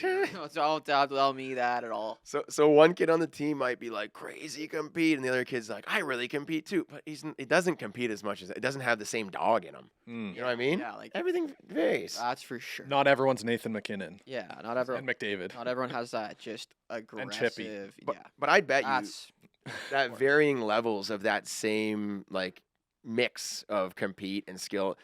Don't tell me that at all. So one kid on the team might be like crazy compete, and the other kid's like, I really compete too. But he doesn't compete as much as it doesn't have the same dog in him. Mm. You know what I mean? Yeah, like Everything varies. that's for sure. Not everyone's Nathan McKinnon Yeah, not everyone. and McDavid. Not everyone has that just And Chippy. aggressive. but, Yeah, but I bet you that's that course. varying levels of that same like mix of compete and skill.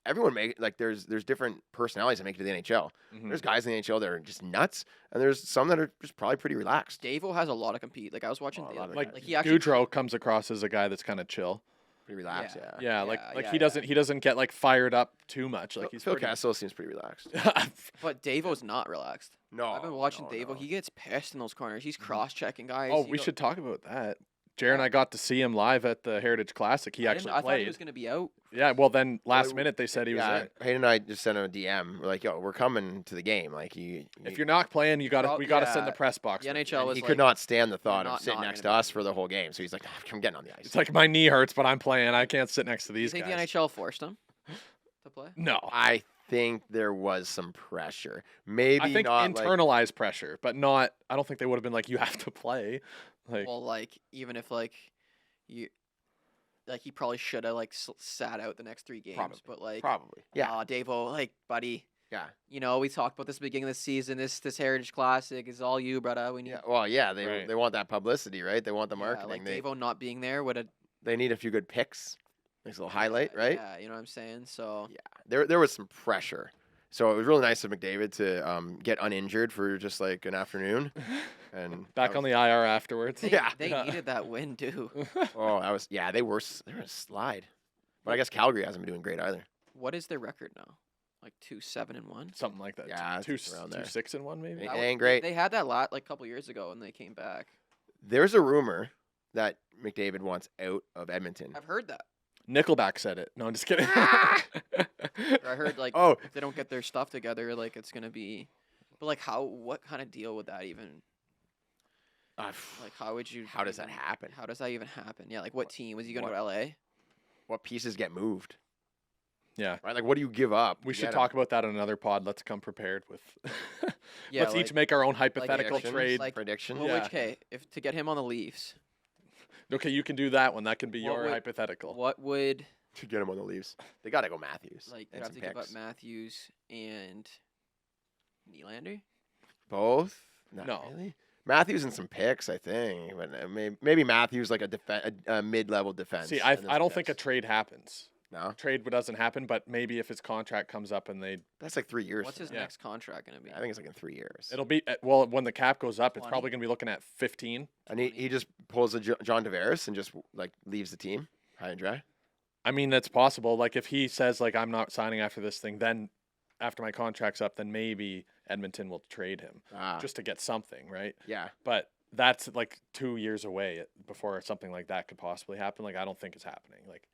Everyone there's different personalities that make it to the NHL. Mhm. There's guys in the NHL that are just nuts, and there's some that are just probably pretty relaxed. Davo has a lot of compete. Like I was watching Oh, a the lot other of Like, like he actually Goudreau comes across as a guy that's kind of chill. Pretty relaxed, yeah. Yeah, Yeah, like yeah, he doesn't get like fired up too much. Like he's Phil pretty. Kessel seems pretty relaxed. But Davo's not relaxed. No, I've been watching no, Davo. no. He gets pissed in those corners. He's cross-checking guys. Oh, He we don't- should talk about that. Jared and I got to see him live at the Heritage Classic. He I didn't- actually I thought he played. was gonna be out. Yeah, well then last we- minute they said he was Yeah, in. Hayden and I just sent him a DM. We're like, "Yo, we're coming to the game." Like, If you're not playing, we got to send the yeah, press box. The with you. NHL and was he like, could not stand the thought of not- sitting not next to gonna us for the whole game. So he's like, "I'm getting on the ice." It's like my knee hurts, but I'm playing. I can't sit next to Do you these think guys. the NHL forced him to play? No, I think there was some pressure. Maybe I think not internalized pressure, but not. I don't think they would have been like, you have to play. Like, Well, like even if like you, like he probably should have like sat out the next 3 games. Probably. But like, Probably. Yeah. Davo, like buddy, Yeah. you know we talked about this at the beginning of the season. This Heritage Classic is all you, brother. We need Yeah. Well, yeah. They Right. they want that publicity, right? They want the yeah, marketing. like they Davo not being there would have they need a few good picks. Nice little highlight, right? Yeah, you know what I'm saying. So Yeah. There was some pressure. So it was really nice of McDavid to get uninjured for just like an afternoon, and Back on the IR afterwards. they, Yeah. they needed that win too. that was they were a slide, but I guess Calgary hasn't been doing great either. What is their record now? Like 2-7-1. Something like that. Yeah, two, it's around there. 2-6-1 maybe. It That ain't great. They had that lot like a couple years ago and they came back. There's a rumor that McDavid wants out of Edmonton. I've heard that. Nickelback said it. No, I'm just kidding. Or I heard like Oh. if they don't get their stuff together, like it's gonna be. But like what kind of deal would that even? Like how would you? How does that even- happen? How does that even happen? Yeah, like what team was he gonna go to LA? What pieces get moved? Yeah. Right? Like, what do you give up? We to should get talk about that on another pod. Let's come prepared with. Yeah, Let's each like- make our own hypothetical predictions, trade. like- prediction? Well, Yeah. okay, if to get him on the Leafs, Okay, you can do that one. That can be What your would- hypothetical. what would to get him on the Leafs, they got to go Matthews. like you and have some to give up picks. Matthews and Nylander? Both? Not No. really. Matthews and some picks, I think. But maybe Matthews like a mid-level defense. See, and then I some don't think a picks. trade happens. No, Trade doesn't happen, but maybe if his contract comes up and they, that's like 3 years. What's from his now. next contract gonna be? I think it's like in 3 years. it'll be well when the cap goes up, it's 20? probably gonna be looking at 15. And he just pulls a John Tavares and just like leaves the team high and dry. I mean, that's possible. Like if he says like I'm not signing after this thing, then after my contract's up, then maybe Edmonton will trade him just to get something, right? Yeah. But that's like 2 years away before something like that could possibly happen. Like I don't think it's happening. Like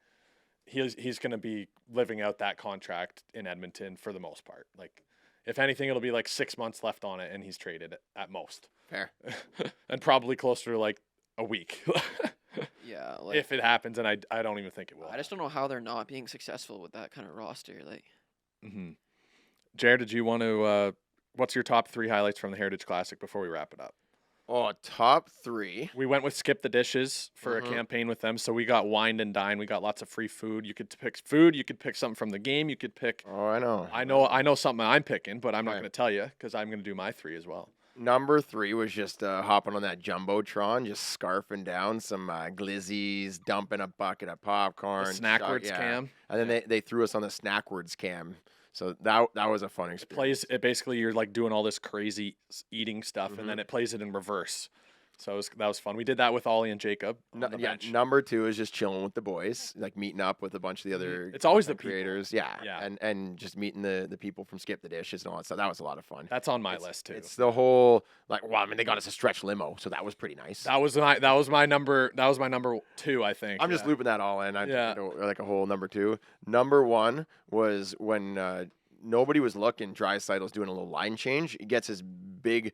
he's going to be living out that contract in Edmonton for the most part. Like if anything, it'll be like 6 months left on it, and he's traded at most, Fair. and probably closer to like a week Yeah, like if it happens. And I don't even think it will. I just don't know how they're not being successful with that kind of roster. Like Mm-hmm. Jared, did you want to? What's your top 3 highlights from the Heritage Classic before we wrap it up? Oh, top 3. We went with Skip the Dishes for Mhm. a campaign with them, so we got wined and dined. We got lots of free food. You could pick food. You could pick something from the game. You could pick. Oh, I know. I know something I'm picking, but I'm not Right. going to tell you because I'm going to do my 3 as well. Number 3 was just hopping on that jumbotron, just scarfing down some glizzies, dumping a bucket of popcorn. The Snackwards yeah. cam. And then they threw us on the Snackwards cam. So that was a fun experience. It basically you're like doing all this crazy eating stuff, Mm-hmm. and then it plays it in reverse. So that was fun. We did that with Ollie and Jacob on the bench. Number 2 is just chilling with the boys, like meeting up with a bunch of the other. It's always the content creators, yeah, Yeah. and just meeting the people from Skip the Dishes and all that stuff. That was a lot of fun. That's on my list too. It's the whole they got us a stretch limo, so that was pretty nice. That was my number 2, I think. I'm just Yeah. looping that all in. Yeah. Like a whole number 2. Number 1 was when nobody was looking. Draisaitl's doing a little line change. He gets his big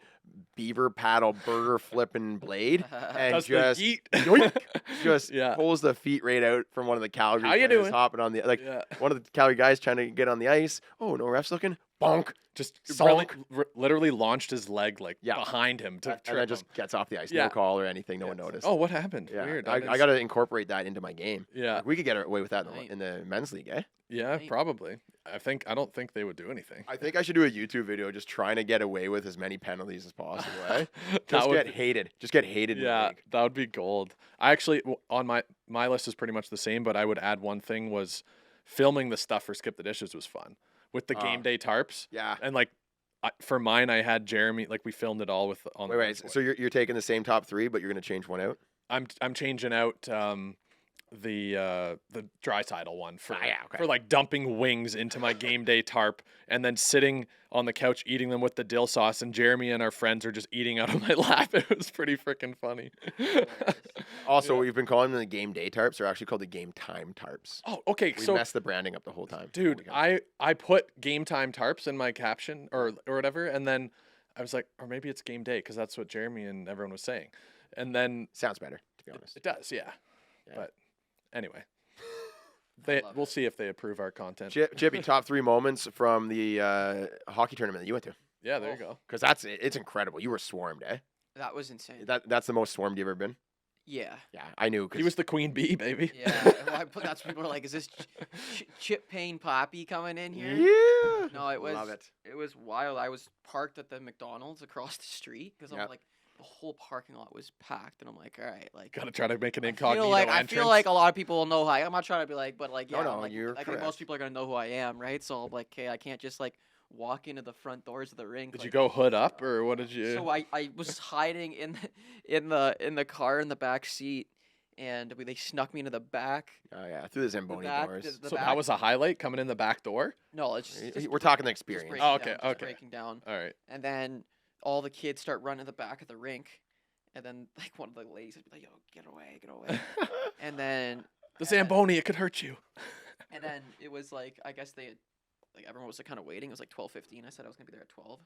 beaver paddle burger flipping blade and Does the just yeet. yoink, just Yeah. pulls the feet right out from one of the Calgary How you players doing? hopping on the Yeah. one of the Calgary guys trying to get on the ice. Oh, no refs looking. Bonk. Just Sonk. literally launched his leg like Yeah. behind him to And trip then just him. gets off the ice. Yeah. No call or anything. No one Yeah. noticed. Oh, what happened? yeah. Weird. I didn't got to incorporate that into my game. Yeah. Like, we could get away with that Right. in the men's league, eh? Yeah, Right. probably. I don't think they would do anything. I think I should do a YouTube video just trying to get away with as many penalties as possible. Eh? That Just would get be- hated. Just get hated. in the Yeah, league. that would be gold. I actually on my list is pretty much the same, but I would add one thing was filming the stuff for Skip the Dishes was fun with the game day tarps. Yeah. And like for mine, I had Jeremy. Like we filmed it all with on. Wait, the wait. So you're taking the same top 3, but you're going to change one out? I'm changing out the Draisaitl one for Ah, yeah, okay. for like dumping wings into my game day tarp and then sitting on the couch eating them with the dill sauce, and Jeremy and our friends are just eating out of my lap. It was pretty freaking funny. Also, Yeah. we've been calling them the game day tarps. They're actually called the game time tarps. Oh, okay. We So messed the branding up the whole time. dude, I put game time tarps in my caption or whatever, and then I was like, or maybe it's game day because that's what Jeremy and everyone was saying, and then Sounds better, to be honest. it does, yeah. Yeah. But anyway, love we'll see if they approve our content. Chippy, top 3 moments from the hockey tournament that you went to. Yeah, there you go. Because it's incredible. You were swarmed, eh? That was insane. That's the most swarmed you've ever been? Yeah. Yeah, I knew. He was the queen bee, baby. Yeah. Well, that's people are like, is this Chip Payne Poppy coming in here? Yeah. No, it was. Love it. It was wild. I was parked at the McDonald's across the street because I'm Yep. like, the whole parking lot was packed, and I'm like, all right, like. Gotta try to make an I incognito feel like entrance. a lot of people will know who I'm not trying to be like, but like, No, yeah, no, I'm like, you're I think most correct. people are gonna know who I am, right? So I'm like, okay, I can't just like walk into the front doors of the rink. Did like, you go hood up or what did you? So I was hiding in the car in the back seat, and they snuck me into the back. Oh yeah, through the Zamboni doors. The So back. that was a highlight coming in the back door. No, it's just We're talking the just experience. breaking Oh, okay, down, just okay. breaking down, All right. and then all the kids start running to the back of the rink, and then like one of the ladies would be like, "Yo, get away!" And then The Zamboni, it could hurt you. and then it was like I guess they had, like everyone was like kind of waiting. It was like 12:15. I said I was gonna be there at 12.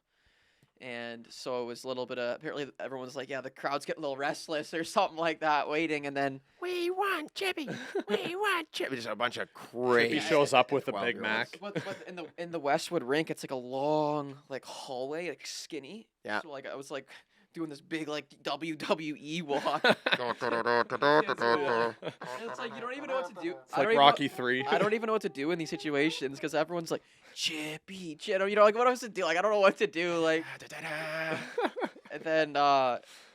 And so it was a little bit of apparently everyone was like, yeah, the crowd's getting a little restless or something like that, waiting, and then We want Chippy. We want Chippy. Just a bunch of He crazy. shows up with a 12 Big year Mac. olds. but in the Westwood rink, it's like a long like hallway, like skinny. Yeah. So like I was like doing this big like WWE walk. And it's like you don't even know what to do. It's like Rocky 3. I don't even know what to do in these situations because everyone's like Chippy, you know, like what am I supposed to do? Like I don't know what to do. Like and then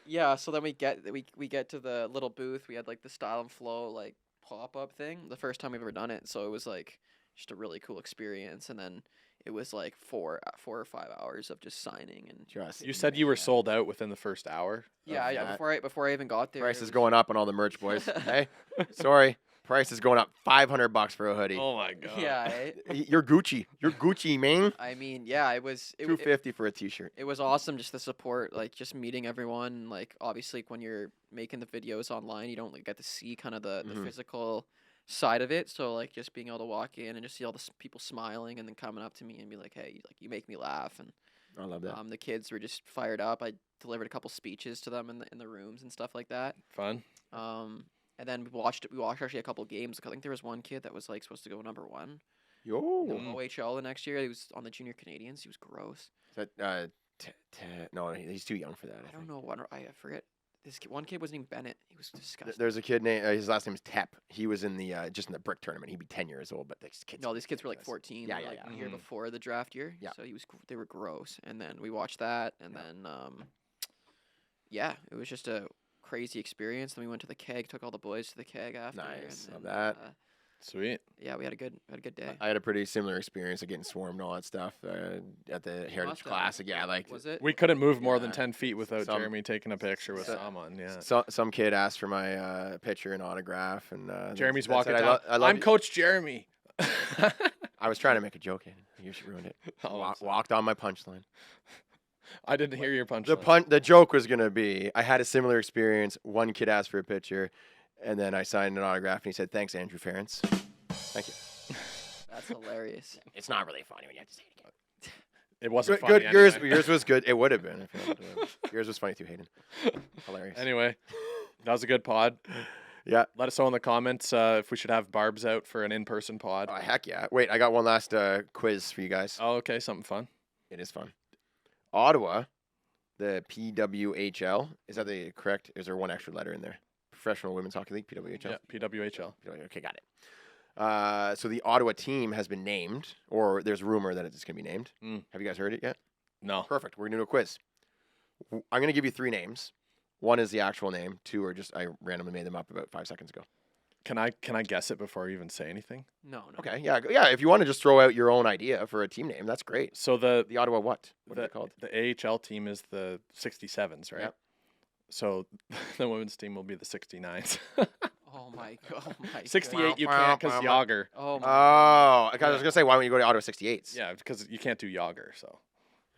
yeah, so then we get to the little booth. We had like the Style and Flow like pop up thing. The first time we've ever done it, so it was like just a really cool experience. And then it was like 4 or 5 hours of just signing and Just You said you were sold out within the first hour. yeah, yeah. that. Before I even got there, Price it is was- going up on all the merch, boys. Hey, sorry. Price is going up. $500 for a hoodie. Oh my god. Yeah, You're Gucci. You're Gucci, man. I mean, yeah, it was it, $250 for a T-shirt. it was awesome just the support, like just meeting everyone. Like obviously when you're making the videos online, you don't like, get to see kind of the Mhm. physical side of it. So like just being able to walk in and just see all the people smiling and then coming up to me and be like, hey, like you make me laugh. And I love that. the kids were just fired up. I delivered a couple speeches to them in the rooms and stuff like that. Fun. And then we watched actually a couple games. I think there was one kid that was like supposed to go number 1 Yo. in Mm. OHL the next year. He was on the junior Canadians. He was gross. Is that, no, he's too young for that. I don't know what I forget. One kid wasn't even Bennett. He was disgusting. There's a kid named his last name is Tep. He was in the just in the brick tournament. He'd be 10 years old, but these kids. No, these kids were like ridiculous. 14. Yeah, they were, yeah, like, yeah. the year Mhm. before the draft year. Yeah. So they were gross. And then we watched that, and then yeah, it was just a crazy experience. Then we went to the keg, took all the boys to the keg after. Nice, and love then, that. Sweet. Yeah, we had a good day. I had a pretty similar experience of getting swarmed and all that stuff at the Heritage Must have. Classic. Yeah, like Was it? We couldn't move more than Yeah. 10 feet without Some- Jeremy taking a picture with so- someone. Yeah. some kid asked for my picture and autograph, and Jeremy's that walking said, down. I love I'm you." Coach Jeremy. I was trying to make a joke, and you ruined it. Oh, I'm sorry. Walked on my punchline. I didn't hear your punchline. The joke was gonna be I had a similar experience. One kid asked for a picture, and then I signed an autograph, and he said, "Thanks, Andrew Ferentz." Thank you. That's hilarious. It's not really funny when you have to say it again. It wasn't Good. funny. Yours Anyway. yours was good. It would have been. If you wanted to. Yours was funny too, Hayden. Hilarious. Anyway, that was a good pod. Yeah. Let us know in the comments if we should have Barb's out for an in-person pod. Oh, heck yeah. Wait, I got one last quiz for you guys. Oh, okay, something fun. It is fun. Ottawa, the PWHL. Is that the correct? Is there one extra letter in there? Professional Women's Hockey League, PWHL? Yeah, PWHL. Okay, got it. So the Ottawa team has been named, or there's rumor that it's going to be named. Mm. Have you guys heard it yet? No. Perfect. We're going to do a quiz. I'm going to give you 3 names. 1 is the actual name. 2 are just, I randomly made them up about 5 seconds ago. Can I guess it before I even say anything? No. Okay, yeah. If you want to just throw out your own idea for a team name, that's great. So the The Ottawa what? What are they called? The AHL team is the 67s, right? Yep. So the women's team will be the 69s. Oh my god. Oh my 68 you Wow, can't because wow, wow. Yager. Oh my. Oh, I was going to say, why don't you go to Ottawa 68s? Yeah, because you can't do Yager. So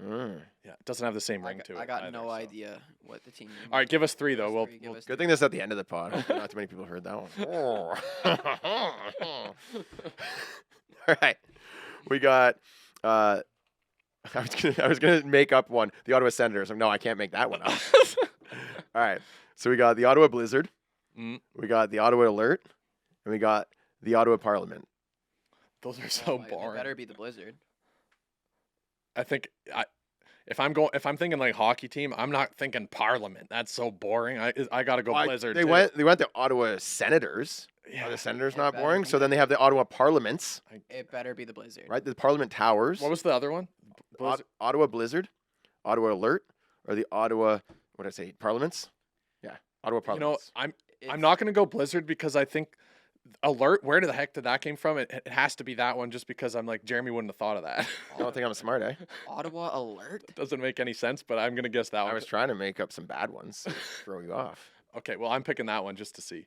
Mm. yeah, it doesn't have the same ring to it. I got either, no so. idea what the team. Name All right, give us 3 though. Give us We'll, three, give us Good three. thing this is at the end of the pod. Hopefully not too many people heard that one. Oh. All right. We got I was gonna make up one. The Ottawa Senators. No, I can't make that one up. All right. So we got the Ottawa Blizzard. Mm. We got the Ottawa Alert. And we got the Ottawa Parliament. Those are Oh so my- It boring. better be the Blizzard. I think If I'm thinking like hockey team, I'm not thinking Parliament. That's so boring. I gotta go Well, Blizzard. They too. went the Ottawa Senators. Yeah. Are the Senators It not better boring? be. So then they have the Ottawa Parliaments, It better be the Blizzard. right? The Parliament Towers. What was the other one? Ottawa Blizzard, Ottawa Alert, or the Ottawa, what did I say, Parliaments? Yeah, Ottawa You know, Parliaments. I'm not gonna go Blizzard because I think Alert. Where the heck did that came from? It has to be that one, just because I'm like Jeremy wouldn't have thought of that. I don't think I'm smart, eh? Ottawa Alert. Doesn't make any sense, but I'm gonna guess that I one. was trying to make up some bad ones, to throw you off. Okay, well I'm picking that one just to see.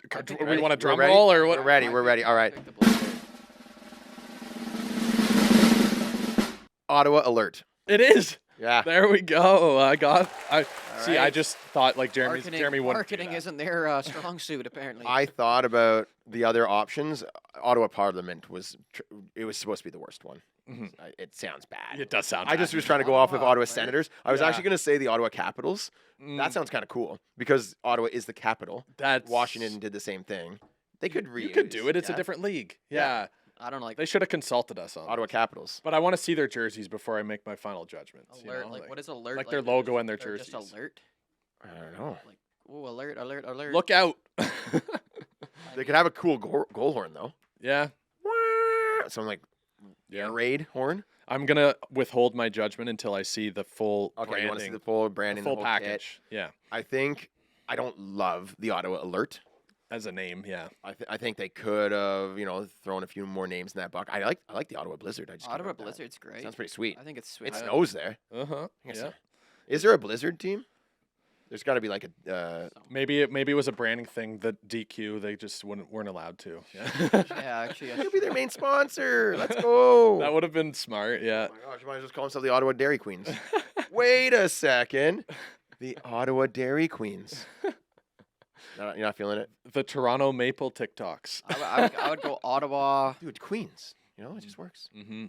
I think Do we ready? want a We're drum ready? roll or what? We're ready. We're ready. All right. Pick the Blizzard. Ottawa Alert. It is. Yeah. There we go. I right. just thought like Jeremy wouldn't do Marketing that. isn't their strong suit apparently. I thought about the other options. Ottawa Parliament it was supposed to be the worst one. Mhm. It sounds bad. It does sound. I just bad. was trying to go off of Ottawa Ottawa Alert. Senators. I was Yeah. actually going to say the Ottawa Capitals. Mm, That sounds kind of cool because Ottawa is the capital. that's Washington did the same thing. They could reuse. You could do it. It's a yeah. different league. Yeah. Yeah. I don't like They should have consulted us on. Ottawa Capitals. But I want to see their jerseys before I make my final judgments. alert. You know? Like what is alert? like their they're logo and their they're just jerseys. alert. I don't know. Like ooh, alert, alert, alert. Look out. They could have a cool goal horn though. Yeah. Something like Yeah. air raid horn. I'm gonna withhold my judgment until I see the full Okay, you want to see branding, the full the branding, full the whole kit. package. Yeah. I think I don't love the Ottawa Alert. As a name, yeah. I think they could have thrown a few more names in that buck. I like the Ottawa Blizzard. I just kinda Ottawa like that. Blizzard's great. Sounds pretty sweet. I think it's sweet. It I- snows there. Uh-huh. I guess Yeah. so. Is there a Blizzard team? There's got to be like a. Maybe it was a branding thing that DQ they just weren't allowed to. Yeah. Yeah, actually, It'll be their main sponsor. Let's go. That would have been smart. Yeah. Oh my gosh, you might as well just call themselves the Ottawa Dairy Queens. Wait a second. The Ottawa Dairy Queens. You're not feeling it? The Toronto Maple TikToks. I would go Ottawa. Dude, Queens. It just works. Mm-hmm.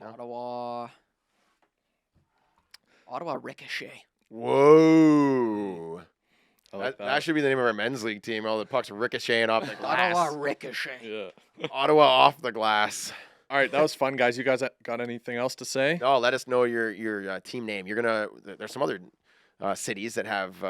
Ottawa Ricochet. Whoa. I like That should be the name of our men's league team. All the pucks ricocheting off the glass. Ottawa Ricochet. Yeah. Ottawa off the glass. All right, that was fun, guys. You guys got anything else to say? No, let us know your team name. There's some other cities that have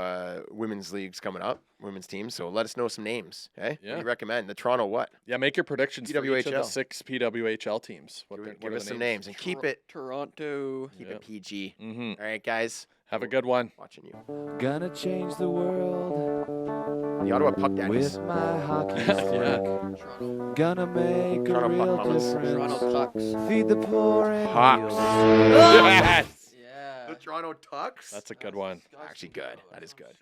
women's leagues coming up, women's teams. So let us know some names. Okay? What do Yeah. you recommend? The Toronto what? Yeah, make your predictions for each of the PWHL. 6 PWHL teams. Give us some names and keep it Toronto. it PG. Mm-hmm. All right, guys. Have a good one. Watching you. Gonna change the world The Ottawa Puck Daddies. with my hockey Yeah. stick. Toronto. Gonna make a Toronto real Puck Mamas. difference. Toronto Tucks. Feed the poor and Hawks. heal. Yes! Yeah. The Toronto Tucks? That's a good one. Actually good. That is good.